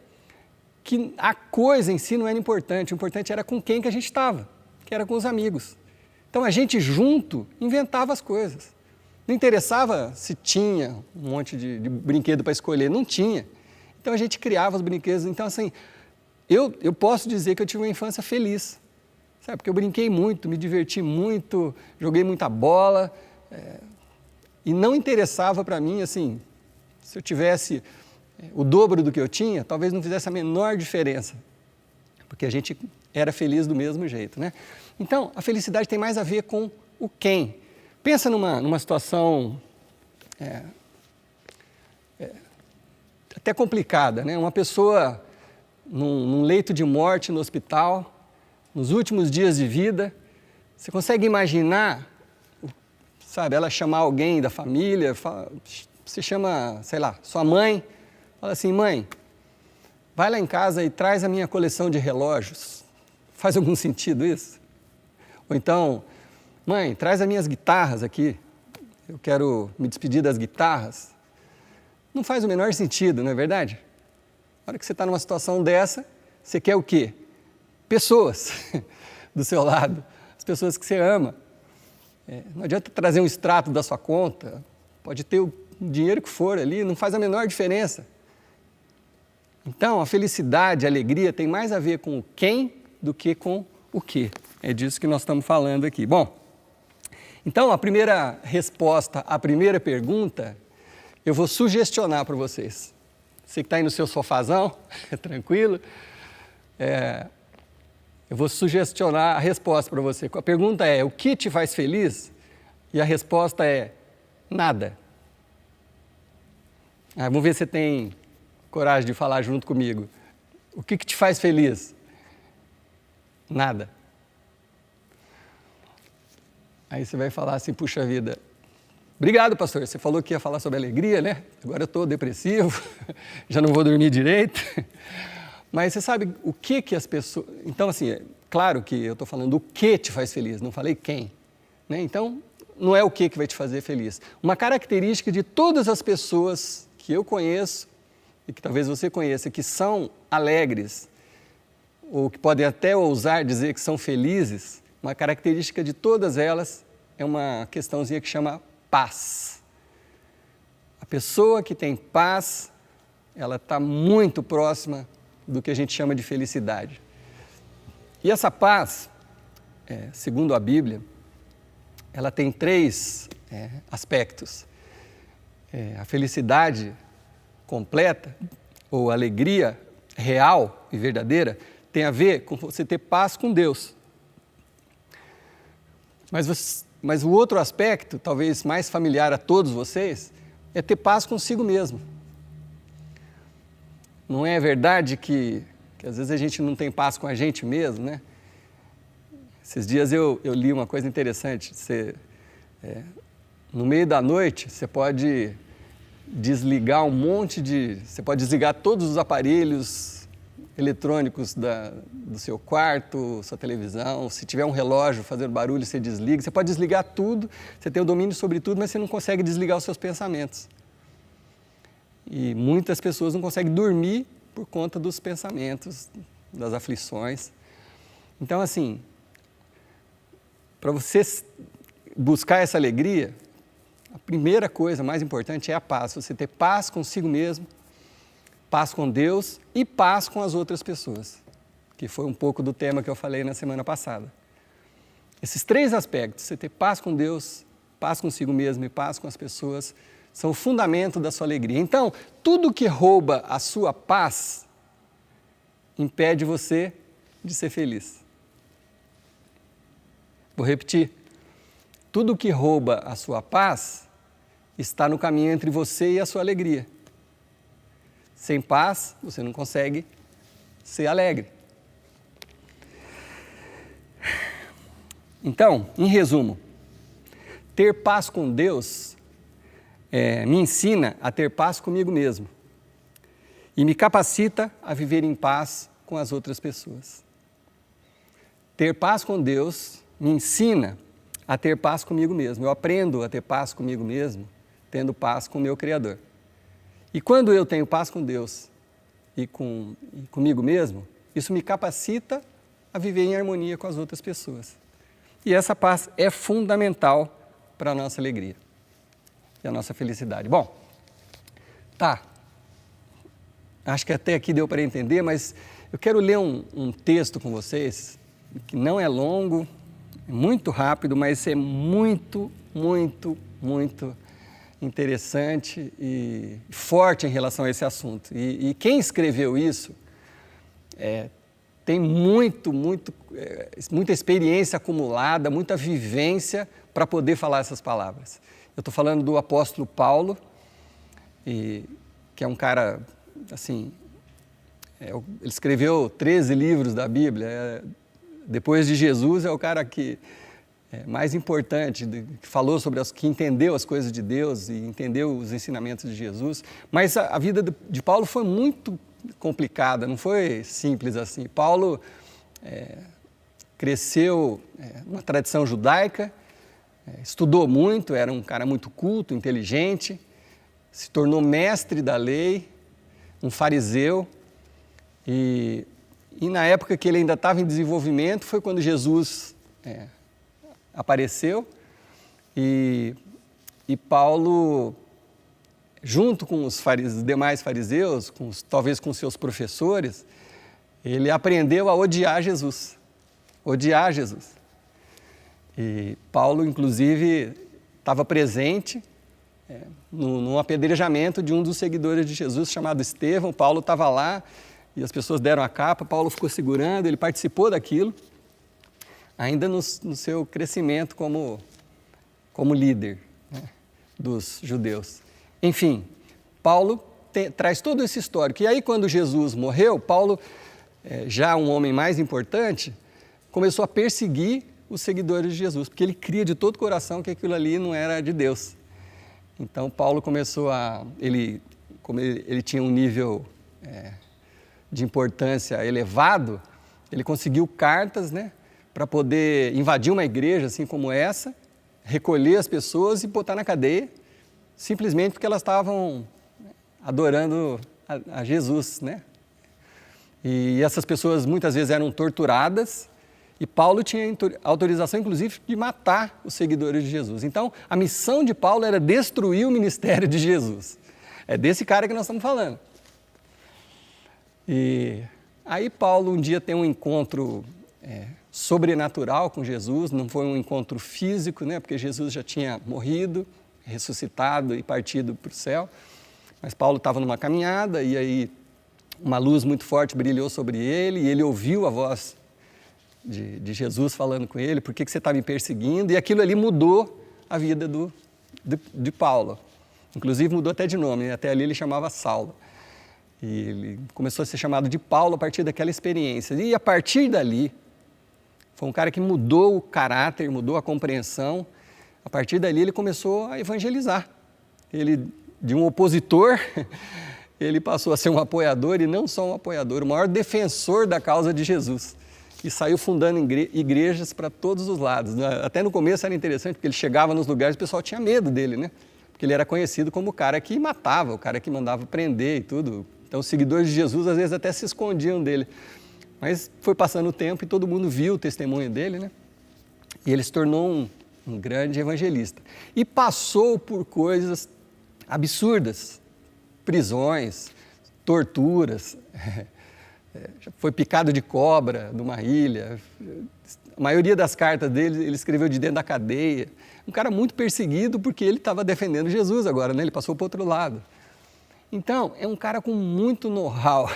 que a coisa em si não era importante, o importante era com quem que a gente estava, que era com os amigos. Então a gente junto inventava as coisas. Não interessava se tinha um monte de brinquedo para escolher, não tinha. Então a gente criava os brinquedos. Então assim, eu posso dizer que eu tive uma infância feliz, sabe? Porque eu brinquei muito, me diverti muito, joguei muita bola, e não interessava para mim, assim, se eu tivesse o dobro do que eu tinha, talvez não fizesse a menor diferença, porque a gente era feliz do mesmo jeito, né? Então, a felicidade tem mais a ver com o quem. Pensa numa situação até complicada, né? Uma pessoa num leito de morte no hospital, nos últimos dias de vida, você consegue imaginar, sabe, ela chamar alguém da família, você chama, sei lá, sua mãe, fala assim, mãe, vai lá em casa e traz a minha coleção de relógios. Faz algum sentido isso? Ou então, mãe, traz as minhas guitarras aqui, eu quero me despedir das guitarras. Não faz o menor sentido, não é verdade? Na hora que você está numa situação dessa, você quer o quê? Pessoas do seu lado, as pessoas que você ama. Não adianta trazer um extrato da sua conta, pode ter o dinheiro que for ali, não faz a menor diferença. Então, a felicidade, a alegria tem mais a ver com o quem do que com o que. É disso que nós estamos falando aqui. Bom, então a primeira resposta à primeira pergunta, eu vou sugestionar para vocês. Você que está aí no seu sofazão, tranquilo, eu vou sugestionar a resposta para você. A pergunta é, o que te faz feliz? E a resposta é, nada. Vamos ver se você tem coragem de falar junto comigo. O que te faz feliz? Nada. Aí você vai falar assim, puxa vida, obrigado, pastor, você falou que ia falar sobre alegria, né? Agora eu estou depressivo, já não vou dormir direito. Mas você sabe o que as pessoas... Então, assim, claro que eu estou falando o que te faz feliz, não falei quem. Né? Então, não é o que vai te fazer feliz. Uma característica de todas as pessoas que eu conheço, e que talvez você conheça, que são alegres, ou que podem até ousar dizer que são felizes, uma característica de todas elas é uma questãozinha que chama paz. A pessoa que tem paz, ela está muito próxima do que a gente chama de felicidade. E essa paz, segundo a Bíblia, ela tem três aspectos. A felicidade completa, ou alegria real e verdadeira, tem a ver com você ter paz com Deus. Mas o outro aspecto, talvez mais familiar a todos vocês, é ter paz consigo mesmo. Não é verdade que às vezes a gente não tem paz com a gente mesmo, né? Esses dias eu li uma coisa interessante. No meio da noite, você pode desligar você pode desligar todos os aparelhos eletrônicos do seu quarto, sua televisão. Se tiver um relógio fazendo barulho, você desliga. Você pode desligar tudo, você tem o domínio sobre tudo, mas você não consegue desligar os seus pensamentos. E muitas pessoas não conseguem dormir por conta dos pensamentos, das aflições. Então, assim, para você buscar essa alegria, a primeira coisa mais importante é a paz. Você ter paz consigo mesmo, paz com Deus e paz com as outras pessoas, que foi um pouco do tema que eu falei na semana passada. Esses três aspectos, você ter paz com Deus, paz consigo mesmo e paz com as pessoas, são o fundamento da sua alegria. Então, tudo que rouba a sua paz impede você de ser feliz. Vou repetir. Tudo que rouba a sua paz está no caminho entre você e a sua alegria. Sem paz, você não consegue ser alegre. Então, em resumo, ter paz com Deus me ensina a ter paz comigo mesmo e me capacita a viver em paz com as outras pessoas. Ter paz com Deus me ensina a ter paz comigo mesmo. Eu aprendo a ter paz comigo mesmo, tendo paz com o meu Criador. E quando eu tenho paz com Deus, e comigo mesmo, isso me capacita a viver em harmonia com as outras pessoas. E essa paz é fundamental para a nossa alegria e a nossa felicidade. Bom, tá. Acho que até aqui deu para entender, mas eu quero ler um texto com vocês, que não é longo, é muito rápido, mas é muito, muito, muito interessante e forte em relação a esse assunto. E quem escreveu isso tem muita experiência acumulada, muita vivência para poder falar essas palavras. Eu estou falando do apóstolo Paulo, que é um cara, assim, ele escreveu 13 livros da Bíblia, depois de Jesus é o cara que mais importante, que falou que entendeu as coisas de Deus e entendeu os ensinamentos de Jesus, mas a vida de Paulo foi muito complicada, não foi simples assim. Paulo cresceu numa tradição judaica, estudou muito, era um cara muito culto, inteligente, se tornou mestre da lei, um fariseu, e na época que ele ainda estava em desenvolvimento foi quando Jesus apareceu e Paulo, junto com os demais fariseus, talvez com seus professores, ele aprendeu a odiar Jesus. E Paulo, inclusive, estava presente num apedrejamento de um dos seguidores de Jesus, chamado Estevão. Paulo estava lá e as pessoas deram a capa, Paulo ficou segurando, ele participou daquilo, ainda no seu crescimento como líder, né, dos judeus. Enfim, Paulo traz todo esse histórico. E aí, quando Jesus morreu, Paulo, já um homem mais importante, começou a perseguir os seguidores de Jesus, porque ele cria de todo o coração que aquilo ali não era de Deus. Então, Paulo começou como ele tinha um nível de importância elevado, ele conseguiu cartas, né, para poder invadir uma igreja assim como essa, recolher as pessoas e botar na cadeia, simplesmente porque elas estavam adorando a Jesus, né? E essas pessoas muitas vezes eram torturadas e Paulo tinha autorização, inclusive, de matar os seguidores de Jesus. Então, a missão de Paulo era destruir o ministério de Jesus. É desse cara que nós estamos falando. E aí Paulo um dia tem um encontro sobrenatural com Jesus, não foi um encontro físico, né, porque Jesus já tinha morrido, ressuscitado e partido para o céu, mas Paulo estava numa caminhada e aí uma luz muito forte brilhou sobre ele e ele ouviu a voz de Jesus falando com ele: por que você está me perseguindo? E aquilo ali mudou a vida de Paulo, inclusive mudou até de nome, até ali ele chamava Saulo. E ele começou a ser chamado de Paulo a partir daquela experiência. E a partir dali, foi um cara que mudou o caráter, mudou a compreensão. A partir dali ele começou a evangelizar. Ele, de um opositor, ele passou a ser um apoiador, e não só um apoiador, o maior defensor da causa de Jesus. E saiu fundando igrejas para todos os lados. Até no começo era interessante, porque ele chegava nos lugares e o pessoal tinha medo dele, né? Porque ele era conhecido como o cara que matava, o cara que mandava prender e tudo. Então, os seguidores de Jesus, às vezes, até se escondiam dele. Mas foi passando o tempo e todo mundo viu o testemunho dele, né? E ele se tornou um grande evangelista. E passou por coisas absurdas, prisões, torturas, foi picado de cobra numa ilha. A maioria das cartas dele, ele escreveu de dentro da cadeia. Um cara muito perseguido porque ele estava defendendo Jesus agora, né? Ele passou para o outro lado. Então, é um cara com muito know-how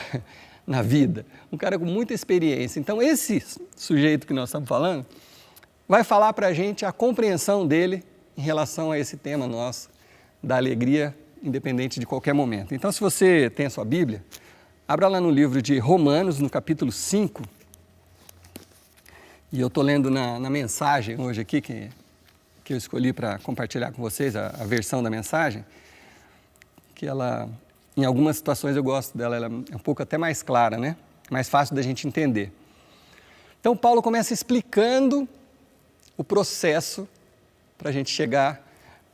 na vida, um cara com muita experiência. Então, esse sujeito que nós estamos falando vai falar para a gente a compreensão dele em relação a esse tema nosso, da alegria independente de qualquer momento. Então, se você tem a sua Bíblia, abra lá no livro de Romanos, no capítulo 5, e eu estou lendo na mensagem hoje aqui, que eu escolhi para compartilhar com vocês, a versão da mensagem, que ela, em algumas situações eu gosto dela, ela é um pouco até mais clara, né? Mais fácil da gente entender. Então, Paulo começa explicando o processo para a gente chegar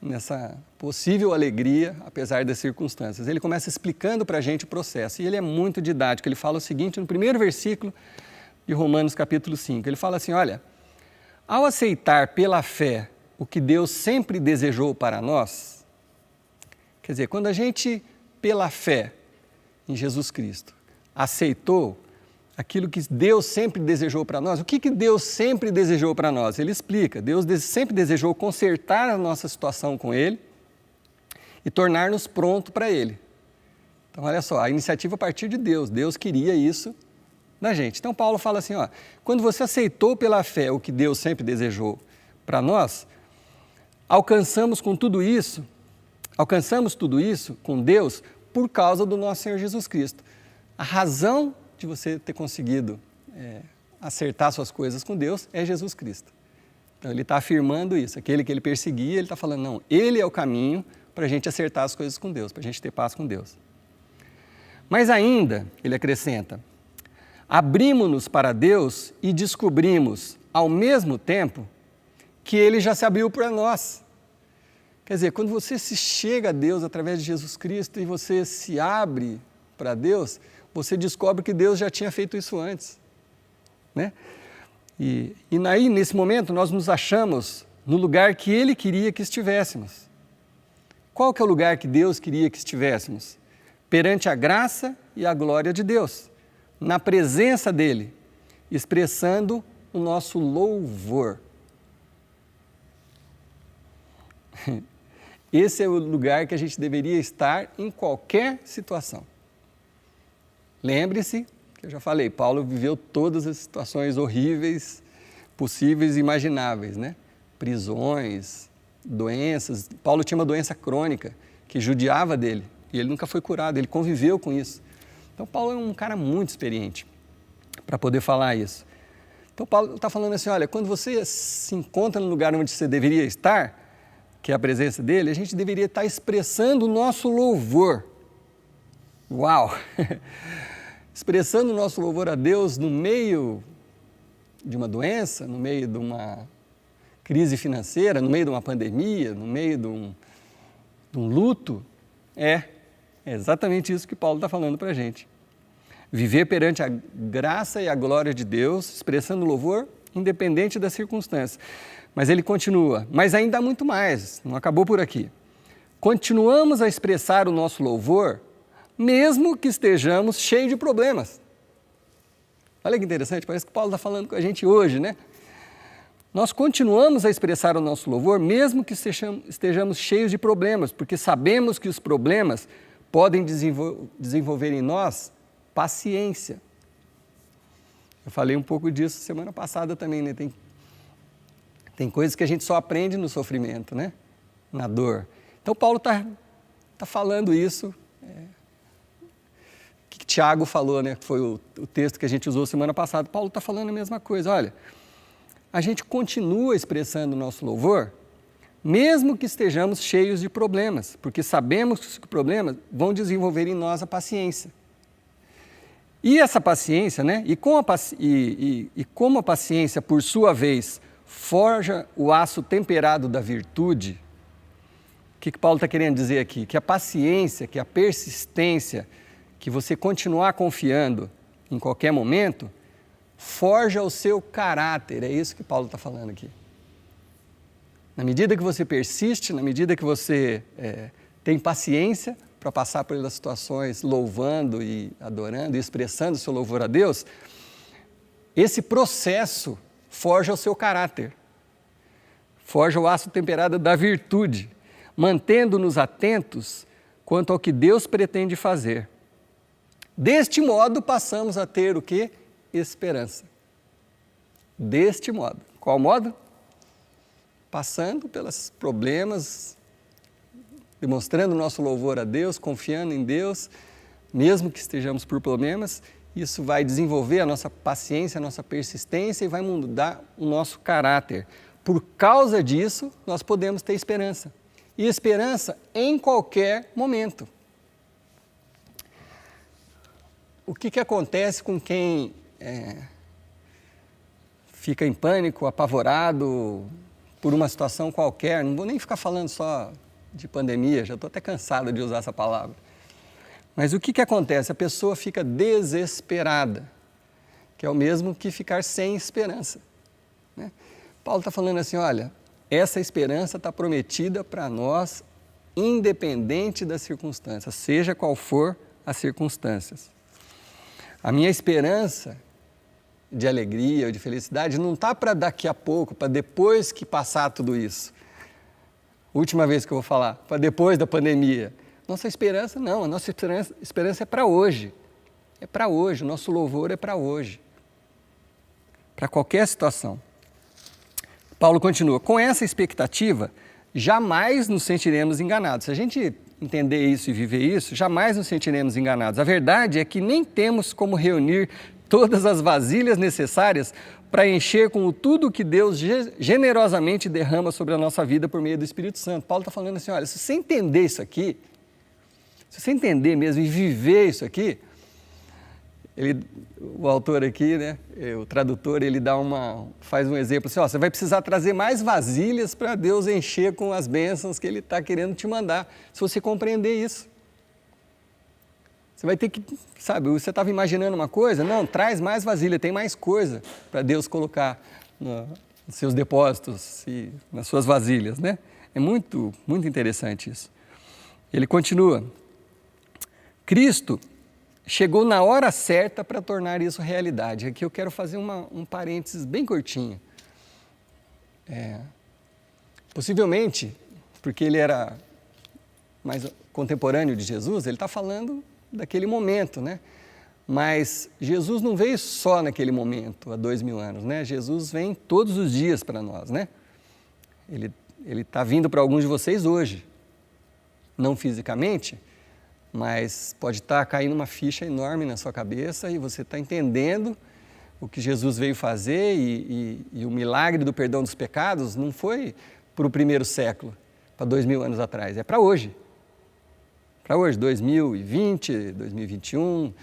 nessa possível alegria, apesar das circunstâncias. Ele começa explicando para a gente o processo, e ele é muito didático. Ele fala o seguinte no primeiro versículo de Romanos capítulo 5. Ele fala assim, olha, ao aceitar pela fé o que Deus sempre desejou para nós, quer dizer, quando a gente, pela fé em Jesus Cristo, aceitou aquilo que Deus sempre desejou para nós, o que Deus sempre desejou para nós? Ele explica, Deus sempre desejou consertar a nossa situação com Ele e tornar-nos pronto para Ele. Então, olha só, a iniciativa a partir de Deus, Deus queria isso da gente. Então, Paulo fala assim, ó, quando você aceitou pela fé o que Deus sempre desejou para nós, alcançamos tudo isso com Deus por causa do nosso Senhor Jesus Cristo. A razão de você ter conseguido acertar suas coisas com Deus é Jesus Cristo. Então, ele está afirmando isso. Aquele que ele perseguia, ele está falando, não, ele é o caminho para a gente acertar as coisas com Deus, para a gente ter paz com Deus. Mas ainda, ele acrescenta, abrimos-nos para Deus e descobrimos, ao mesmo tempo, que ele já se abriu para nós. Quer dizer, quando você se chega a Deus através de Jesus Cristo e você se abre para Deus, você descobre que Deus já tinha feito isso antes, né? E aí, nesse momento, nós nos achamos no lugar que Ele queria que estivéssemos. Qual que é o lugar que Deus queria que estivéssemos? Perante a graça e a glória de Deus, na presença dEle, expressando o nosso louvor. Esse é o lugar que a gente deveria estar em qualquer situação. Lembre-se, que eu já falei, Paulo viveu todas as situações horríveis, possíveis e imagináveis, né? Prisões, doenças. Paulo tinha uma doença crônica que judiava dele e ele nunca foi curado, ele conviveu com isso. Então, Paulo é um cara muito experiente para poder falar isso. Então, Paulo está falando assim, olha, quando você se encontra no lugar onde você deveria estar, que é a presença dele, a gente deveria estar expressando o nosso louvor. Uau! Expressando o nosso louvor a Deus no meio de uma doença, no meio de uma crise financeira, no meio de uma pandemia, no meio de um luto. É exatamente isso que Paulo está falando para a gente. Viver perante a graça e a glória de Deus, expressando louvor, independente das circunstâncias. Mas ele continua, mas ainda há muito mais, não acabou por aqui. Continuamos a expressar o nosso louvor, mesmo que estejamos cheios de problemas. Olha que interessante, parece que Paulo está falando com a gente hoje, né? Nós continuamos a expressar o nosso louvor, mesmo que estejamos cheios de problemas, porque sabemos que os problemas podem desenvolver em nós paciência. Eu falei um pouco disso semana passada também, né? Tem coisas que a gente só aprende no sofrimento, né? Na dor. Então, Paulo está falando isso, que Tiago falou, né? Que foi o texto que a gente usou semana passada. Paulo está falando a mesma coisa. Olha, a gente continua expressando o nosso louvor, mesmo que estejamos cheios de problemas, porque sabemos que os problemas vão desenvolver em nós a paciência. E essa paciência, né? E como a paciência, por sua vez, forja o aço temperado da virtude, o que Paulo está querendo dizer aqui? Que a paciência, que a persistência, que você continuar confiando em qualquer momento, forja o seu caráter. É isso que Paulo está falando aqui. Na medida que você persiste, na medida que você tem paciência para passar pelas situações louvando e adorando e expressando o seu louvor a Deus, esse processo forja o seu caráter, forja o aço temperado da virtude, mantendo-nos atentos quanto ao que Deus pretende fazer. Deste modo, passamos a ter o quê? Esperança. Deste modo. Qual modo? Passando pelos problemas, demonstrando nosso louvor a Deus, confiando em Deus, mesmo que estejamos por problemas, isso vai desenvolver a nossa paciência, a nossa persistência e vai mudar o nosso caráter. Por causa disso, nós podemos ter esperança. E esperança em qualquer momento. O que acontece com quem fica em pânico, apavorado, por uma situação qualquer, não vou nem ficar falando só de pandemia, já estou até cansado de usar essa palavra. Mas o que acontece? A pessoa fica desesperada, que é o mesmo que ficar sem esperança, né? Paulo está falando assim, olha, essa esperança está prometida para nós, independente das circunstâncias, seja qual for as circunstâncias. A minha esperança de alegria ou de felicidade não está para daqui a pouco, para depois que passar tudo isso. Última vez que eu vou falar, para depois da pandemia. Nossa esperança não, a nossa esperança é para hoje. É para hoje, o nosso louvor é para hoje. Para qualquer situação. Paulo continua, com essa expectativa, jamais nos sentiremos enganados. Se a gente entender isso e viver isso, jamais nos sentiremos enganados. A verdade é que nem temos como reunir todas as vasilhas necessárias para encher com tudo que Deus generosamente derrama sobre a nossa vida por meio do Espírito Santo. Paulo está falando assim, olha, se você entender isso aqui, se você entender mesmo e viver isso aqui, o autor aqui, né, o tradutor, ele faz um exemplo assim, ó, você vai precisar trazer mais vasilhas para Deus encher com as bênçãos que Ele está querendo te mandar, se você compreender isso. Você vai ter que, sabe, você estava imaginando uma coisa, não, traz mais vasilha, tem mais coisa para Deus colocar nos seus depósitos e nas suas vasilhas, né? É muito, muito interessante isso. Ele continua, Cristo chegou na hora certa para tornar isso realidade. Aqui eu quero fazer um parênteses bem curtinho. Possivelmente, porque ele era mais contemporâneo de Jesus, ele está falando daquele momento, né? Mas Jesus não veio só naquele momento, há 2000 anos, né? Jesus vem todos os dias para nós, né? Ele está vindo para alguns de vocês hoje, não fisicamente, mas pode estar caindo uma ficha enorme na sua cabeça e você está entendendo o que Jesus veio fazer e o milagre do perdão dos pecados não foi para o primeiro século, para 2000 anos atrás, é para hoje. Para hoje, 2020, 2021,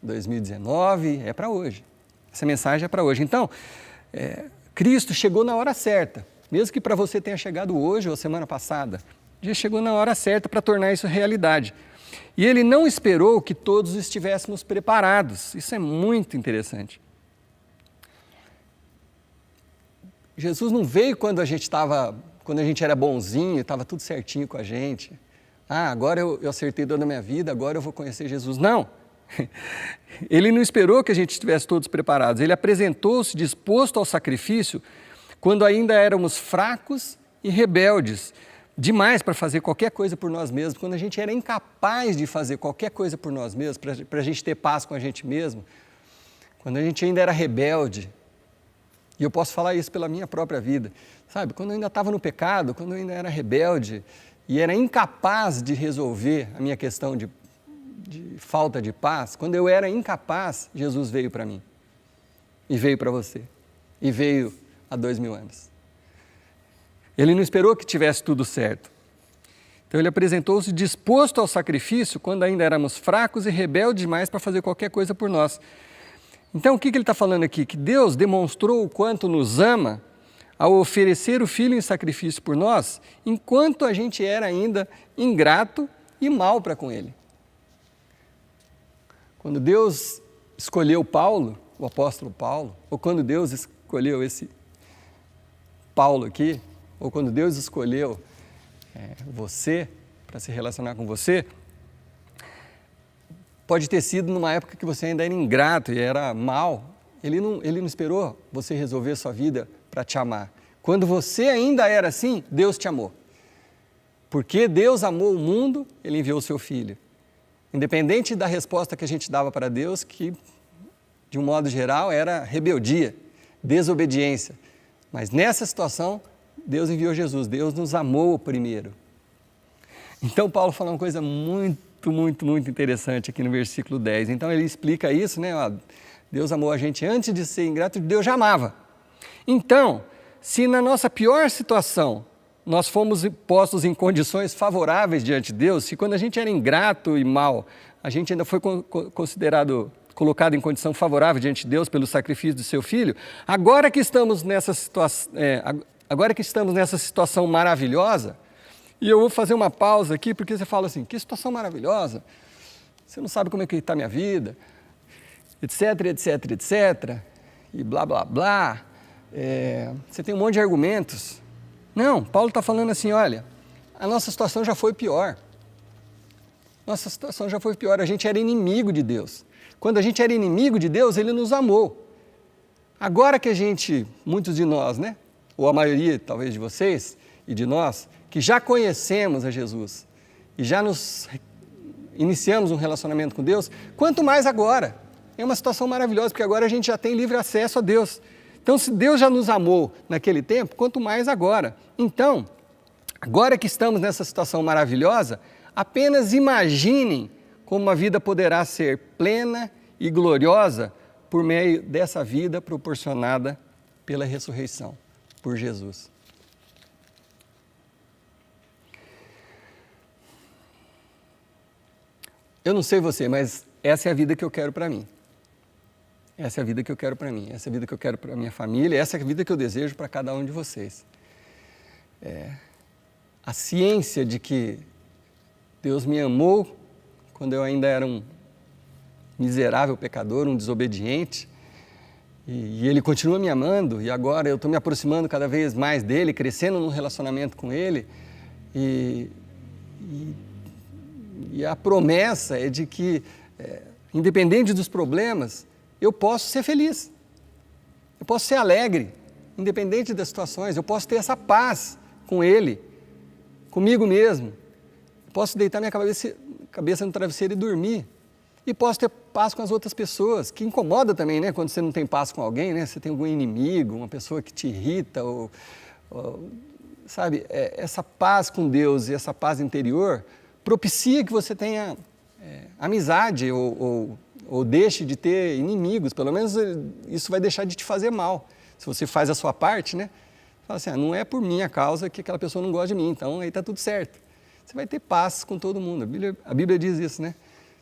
2019, é para hoje. Essa mensagem é para hoje. Então, Cristo chegou na hora certa, mesmo que para você tenha chegado hoje ou semana passada, já chegou na hora certa para tornar isso realidade. E Ele não esperou que todos estivéssemos preparados. Isso é muito interessante. Jesus não veio quando a gente era bonzinho, estava tudo certinho com a gente. Agora eu acertei toda a minha vida, agora eu vou conhecer Jesus. Não! Ele não esperou que a gente estivesse todos preparados. Ele apresentou-se disposto ao sacrifício quando ainda éramos fracos e rebeldes demais para fazer qualquer coisa por nós mesmos, quando a gente era incapaz de fazer qualquer coisa por nós mesmos, para a gente ter paz com a gente mesmo, quando a gente ainda era rebelde. E eu posso falar isso pela minha própria vida, sabe? Quando eu ainda estava no pecado, quando eu ainda era rebelde e era incapaz de resolver a minha questão de falta de paz, quando eu era incapaz, Jesus veio para mim. E veio para você. E veio há 2000 anos. Ele não esperou que tivesse tudo certo. Então ele apresentou-se disposto ao sacrifício quando ainda éramos fracos e rebeldes demais para fazer qualquer coisa por nós. Então o que ele está falando aqui? Que Deus demonstrou o quanto nos ama ao oferecer o Filho em sacrifício por nós, enquanto a gente era ainda ingrato e mau para com Ele. Quando Deus escolheu Paulo, o apóstolo Paulo, ou quando Deus escolheu esse Paulo aqui, ou quando Deus escolheu você para se relacionar com você, pode ter sido numa época que você ainda era ingrato e era mau. Ele não esperou você resolver a sua vida para te amar. Quando você ainda era assim, Deus te amou. Porque Deus amou o mundo, Ele enviou o seu Filho. Independente da resposta que a gente dava para Deus, que de um modo geral era rebeldia, desobediência. Mas nessa situação, Deus enviou Jesus, Deus nos amou primeiro. Então Paulo fala uma coisa muito, muito, muito interessante aqui no versículo 10. Então ele explica isso, né? Deus amou a gente antes de ser ingrato, Deus já amava. Então, se na nossa pior situação nós fomos postos em condições favoráveis diante de Deus, se quando a gente era ingrato e mau, a gente ainda foi colocado em condição favorável diante de Deus pelo sacrifício do seu Filho, agora que estamos nessa situação, agora que estamos nessa situação maravilhosa, e eu vou fazer uma pausa aqui, porque você fala assim, que situação maravilhosa, você não sabe como é que está a minha vida, etc, etc, etc, e blá, blá, blá, você tem um monte de argumentos. Não, Paulo está falando assim, olha, a nossa situação já foi pior. Nossa situação já foi pior, a gente era inimigo de Deus. Quando a gente era inimigo de Deus, Ele nos amou. Agora que a gente, muitos de nós, né, ou a maioria talvez de vocês e de nós, que já conhecemos a Jesus e já nos iniciamos um relacionamento com Deus, quanto mais agora. É uma situação maravilhosa, porque agora a gente já tem livre acesso a Deus. Então, se Deus já nos amou naquele tempo, quanto mais agora. Então, agora que estamos nessa situação maravilhosa, apenas imaginem como uma vida poderá ser plena e gloriosa por meio dessa vida proporcionada pela ressurreição, por Jesus. Eu não sei você, mas essa é a vida que eu quero para mim. Essa é a vida que eu quero para mim, essa é a vida que eu quero para a minha família, essa é a vida que eu desejo para cada um de vocês. A ciência de que Deus me amou quando eu ainda era um miserável pecador, um desobediente, e Ele continua me amando, e agora eu estou me aproximando cada vez mais dEle, crescendo num relacionamento com Ele, e a promessa é de que, independente dos problemas, eu posso ser feliz, eu posso ser alegre, independente das situações, eu posso ter essa paz com Ele, comigo mesmo, eu posso deitar minha cabeça no travesseiro e dormir, e posso ter paz com as outras pessoas, que incomoda também, né, quando você não tem paz com alguém, né, você tem algum inimigo, uma pessoa que te irrita, sabe, essa paz com Deus e essa paz interior propicia que você tenha amizade ou deixe de ter inimigos, pelo menos isso vai deixar de te fazer mal. Se você faz a sua parte, né? Fala assim, não é por minha causa que aquela pessoa não gosta de mim, então aí está tudo certo. Você vai ter paz com todo mundo, a Bíblia diz isso, né?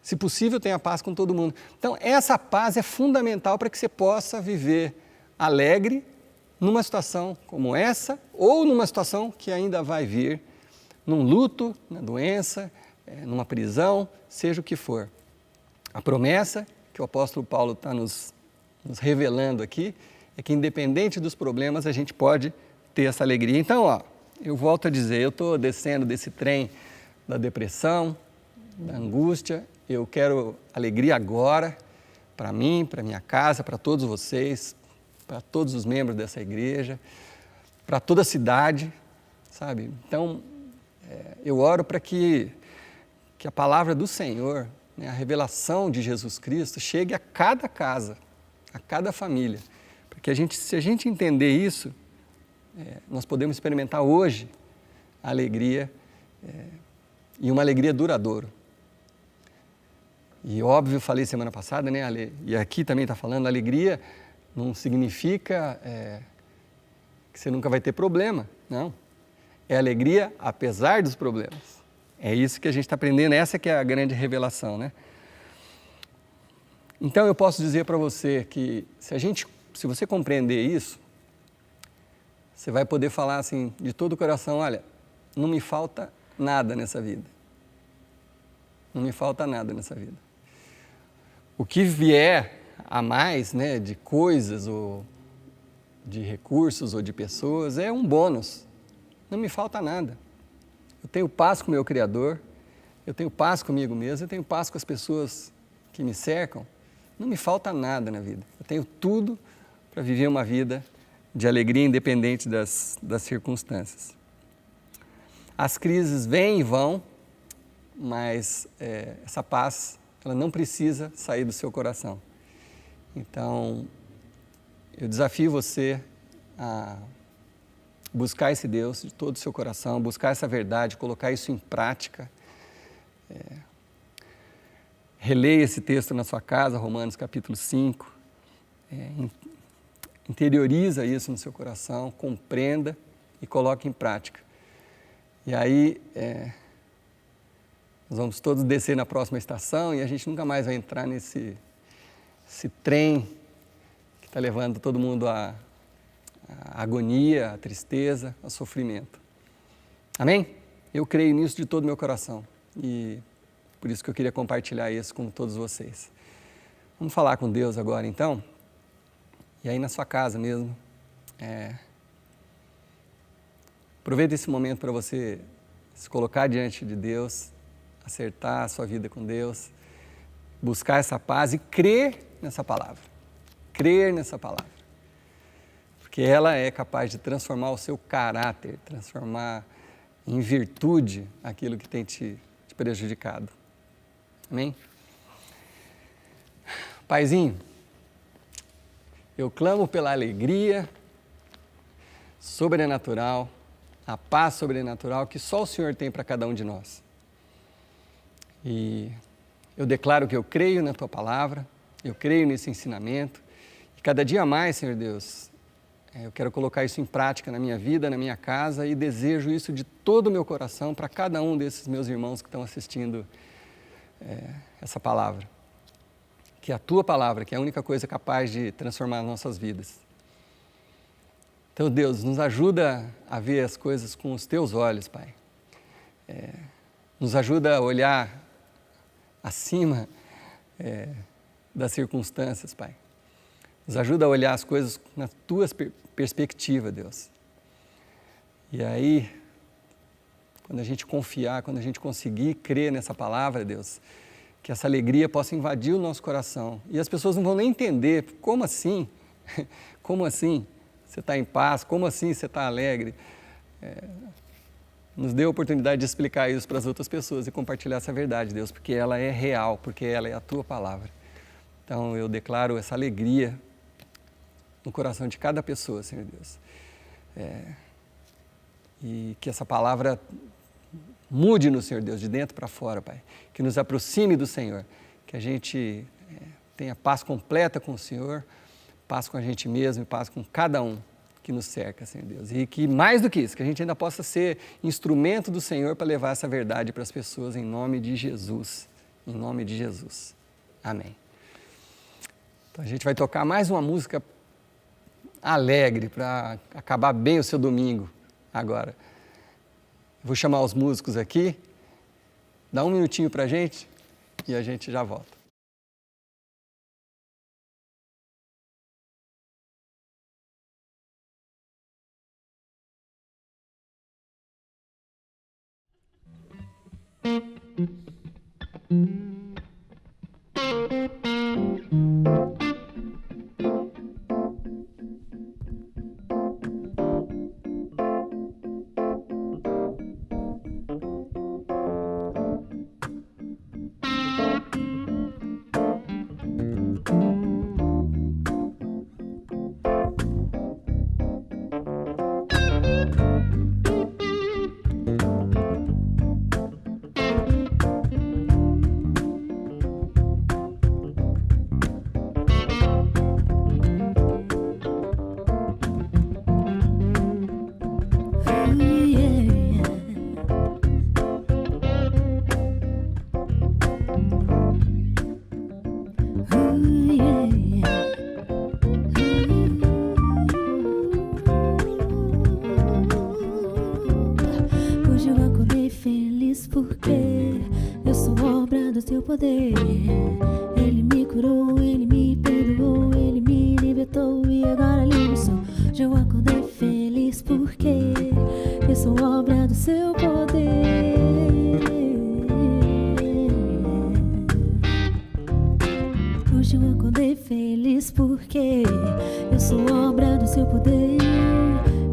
Se possível, tenha paz com todo mundo. Então, essa paz é fundamental para que você possa viver alegre numa situação como essa, ou numa situação que ainda vai vir, num luto, na doença, numa prisão, seja o que for. A promessa que o apóstolo Paulo está nos revelando aqui é que, independente dos problemas, a gente pode ter essa alegria. Então, eu volto a dizer, eu estou descendo desse trem da depressão, da angústia, eu quero alegria agora, para mim, para minha casa, para todos vocês, para todos os membros dessa igreja, para toda a cidade, sabe? Então, eu oro para que a palavra do Senhor, né, a revelação de Jesus Cristo, chegue a cada casa, a cada família. Porque se a gente entender isso, nós podemos experimentar hoje a alegria e uma alegria duradoura. E óbvio, eu falei semana passada, né, e aqui também está falando, alegria não significa que você nunca vai ter problema, não. É alegria apesar dos problemas. É isso que a gente está aprendendo, essa que é a grande revelação, né? Então eu posso dizer para você que se você compreender isso, você vai poder falar assim, de todo o coração, olha, não me falta nada nessa vida. Não me falta nada nessa vida. O que vier a mais, né, de coisas ou de recursos ou de pessoas é um bônus. Não me falta nada. Eu tenho paz com o meu Criador, eu tenho paz comigo mesmo, eu tenho paz com as pessoas que me cercam. Não me falta nada na vida. Eu tenho tudo para viver uma vida de alegria independente das circunstâncias. As crises vêm e vão, mas essa paz, ela não precisa sair do seu coração. Então, eu desafio você a buscar esse Deus de todo o seu coração, buscar essa verdade, colocar isso em prática. Releia esse texto na sua casa, Romanos capítulo 5. Interioriza isso no seu coração, compreenda e coloque em prática. E aí, nós vamos todos descer na próxima estação e a gente nunca mais vai entrar nesse trem que está levando todo mundo a a agonia, a tristeza, o sofrimento. Amém? Eu creio nisso de todo o meu coração e por isso que eu queria compartilhar isso com todos vocês. Vamos falar com Deus agora então? E aí na sua casa mesmo, aproveita esse momento para você se colocar diante de Deus, acertar a sua vida com Deus, buscar essa paz e crer nessa palavra. Crer nessa palavra. Porque ela é capaz de transformar o seu caráter, transformar em virtude aquilo que tem te prejudicado. Amém? Paizinho, eu clamo pela alegria sobrenatural, a paz sobrenatural que só o Senhor tem para cada um de nós. E eu declaro que eu creio na Tua palavra, eu creio nesse ensinamento, e cada dia mais, Senhor Deus, eu quero colocar isso em prática na minha vida, na minha casa, e desejo isso de todo o meu coração para cada um desses meus irmãos que estão assistindo essa palavra. Que a Tua palavra, que é a única coisa capaz de transformar as nossas vidas. Então, Deus, nos ajuda a ver as coisas com os Teus olhos, Pai. Nos ajuda a olhar acima das circunstâncias, Pai. Nos ajuda a olhar as coisas na Tua perspectiva, Deus. E aí, quando a gente confiar, quando a gente conseguir crer nessa palavra, Deus, que essa alegria possa invadir o nosso coração. E as pessoas não vão nem entender, como assim? Como assim você está em paz? Como assim você está alegre? Nos dê a oportunidade de explicar isso para as outras pessoas e compartilhar essa verdade, Deus, porque ela é real, porque ela é a Tua palavra. Então, eu declaro essa alegria no coração de cada pessoa, Senhor Deus. E que essa palavra mude-nos, Senhor Deus, de dentro para fora, Pai. Que nos aproxime do Senhor, que a gente tenha paz completa com o Senhor, paz com a gente mesmo e paz com cada um que nos cerca, Senhor Deus. E que mais do que isso, que a gente ainda possa ser instrumento do Senhor para levar essa verdade para as pessoas em nome de Jesus. Em nome de Jesus. Amém. Então a gente vai tocar mais uma música alegre para acabar bem o seu domingo agora. Vou chamar os músicos aqui, dá um minutinho para a gente e a gente já volta. Porque eu sou obra do Teu poder. Ele me curou, Ele me perdoou, Ele me libertou e agora livre sou. Hoje eu acordei feliz porque eu sou obra do Seu poder. Hoje eu acordei feliz porque eu sou obra do Seu poder.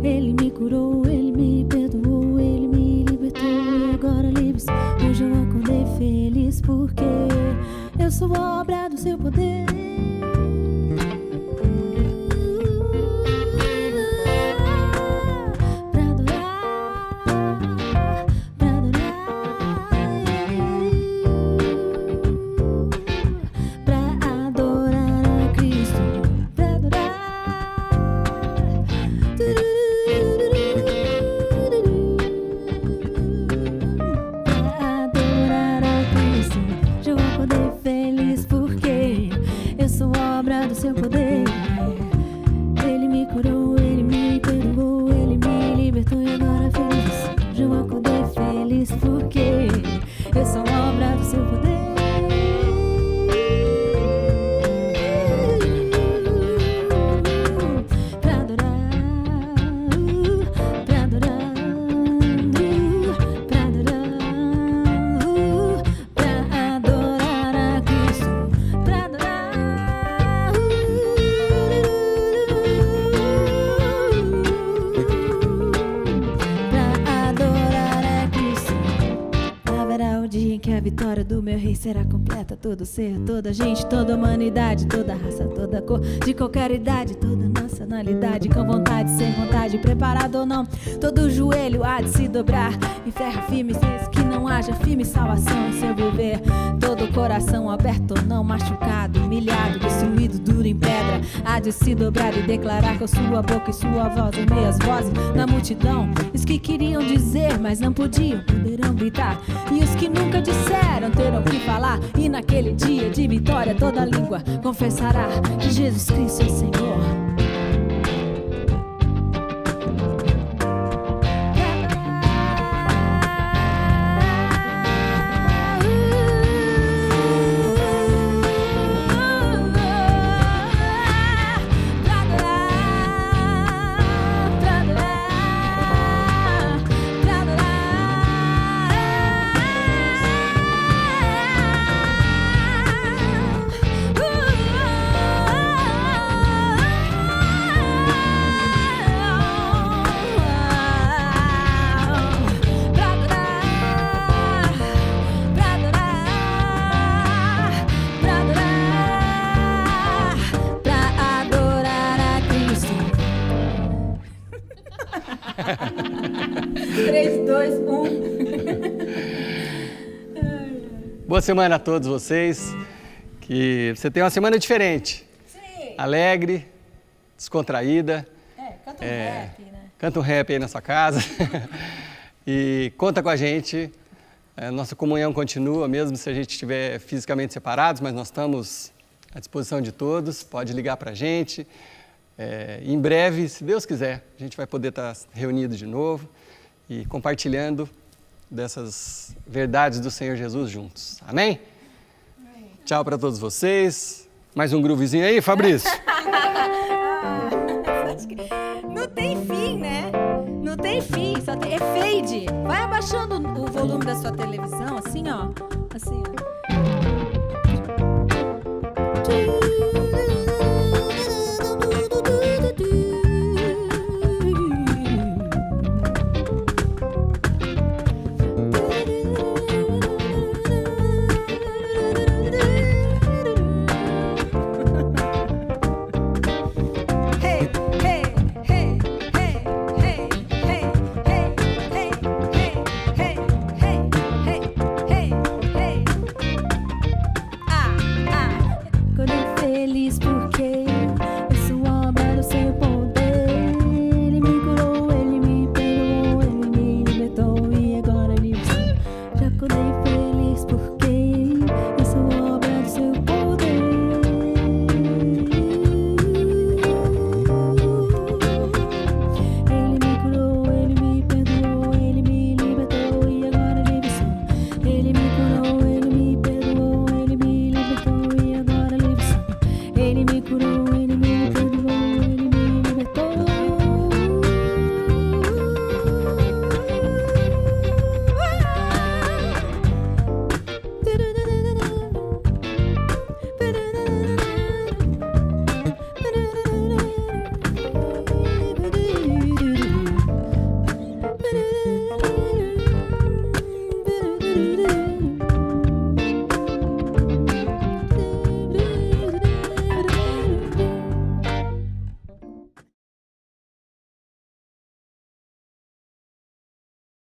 Ele me curou, Ele me perdoou, Ele me libertou e agora livre sou. Hoje eu acordei feliz porque eu sou obra do Seu poder. vitória do meu rei será completa. Todo ser, toda gente, toda humanidade, toda raça, toda cor, de qualquer idade, toda nacionalidade, com vontade, sem vontade, preparado ou não, todo joelho há de se dobrar. Em ferro firme, sem que não haja firme salvação em seu viver. Todo coração aberto ou não, machucado, humilhado, destruído, duro em pedra, há de se dobrar e declarar com sua boca e sua voz, em meias vozes na multidão. Os que queriam dizer, mas não podiam, poderão gritar. E os que nunca disseram, terão que falar. E naquele dia de vitória, toda língua confessará que Jesus Cristo é Senhor. Boa semana a todos vocês, que você tenha uma semana diferente. Sim. Alegre, descontraída. Canta um rap, né? Canta um rap aí na sua casa. E conta com a gente. Nossa comunhão continua, mesmo se a gente estiver fisicamente separados, mas nós estamos à disposição de todos. Pode ligar para a gente. Em breve, se Deus quiser, a gente vai poder estar reunido de novo e compartilhando dessas verdades do Senhor Jesus juntos. Amém? Amém. Tchau para todos vocês. Mais um groovezinho aí, Fabrício? Não tem fim, né? Não tem fim, só tem... é fade. Vai abaixando o volume da sua televisão, assim, ó. Assim, ó.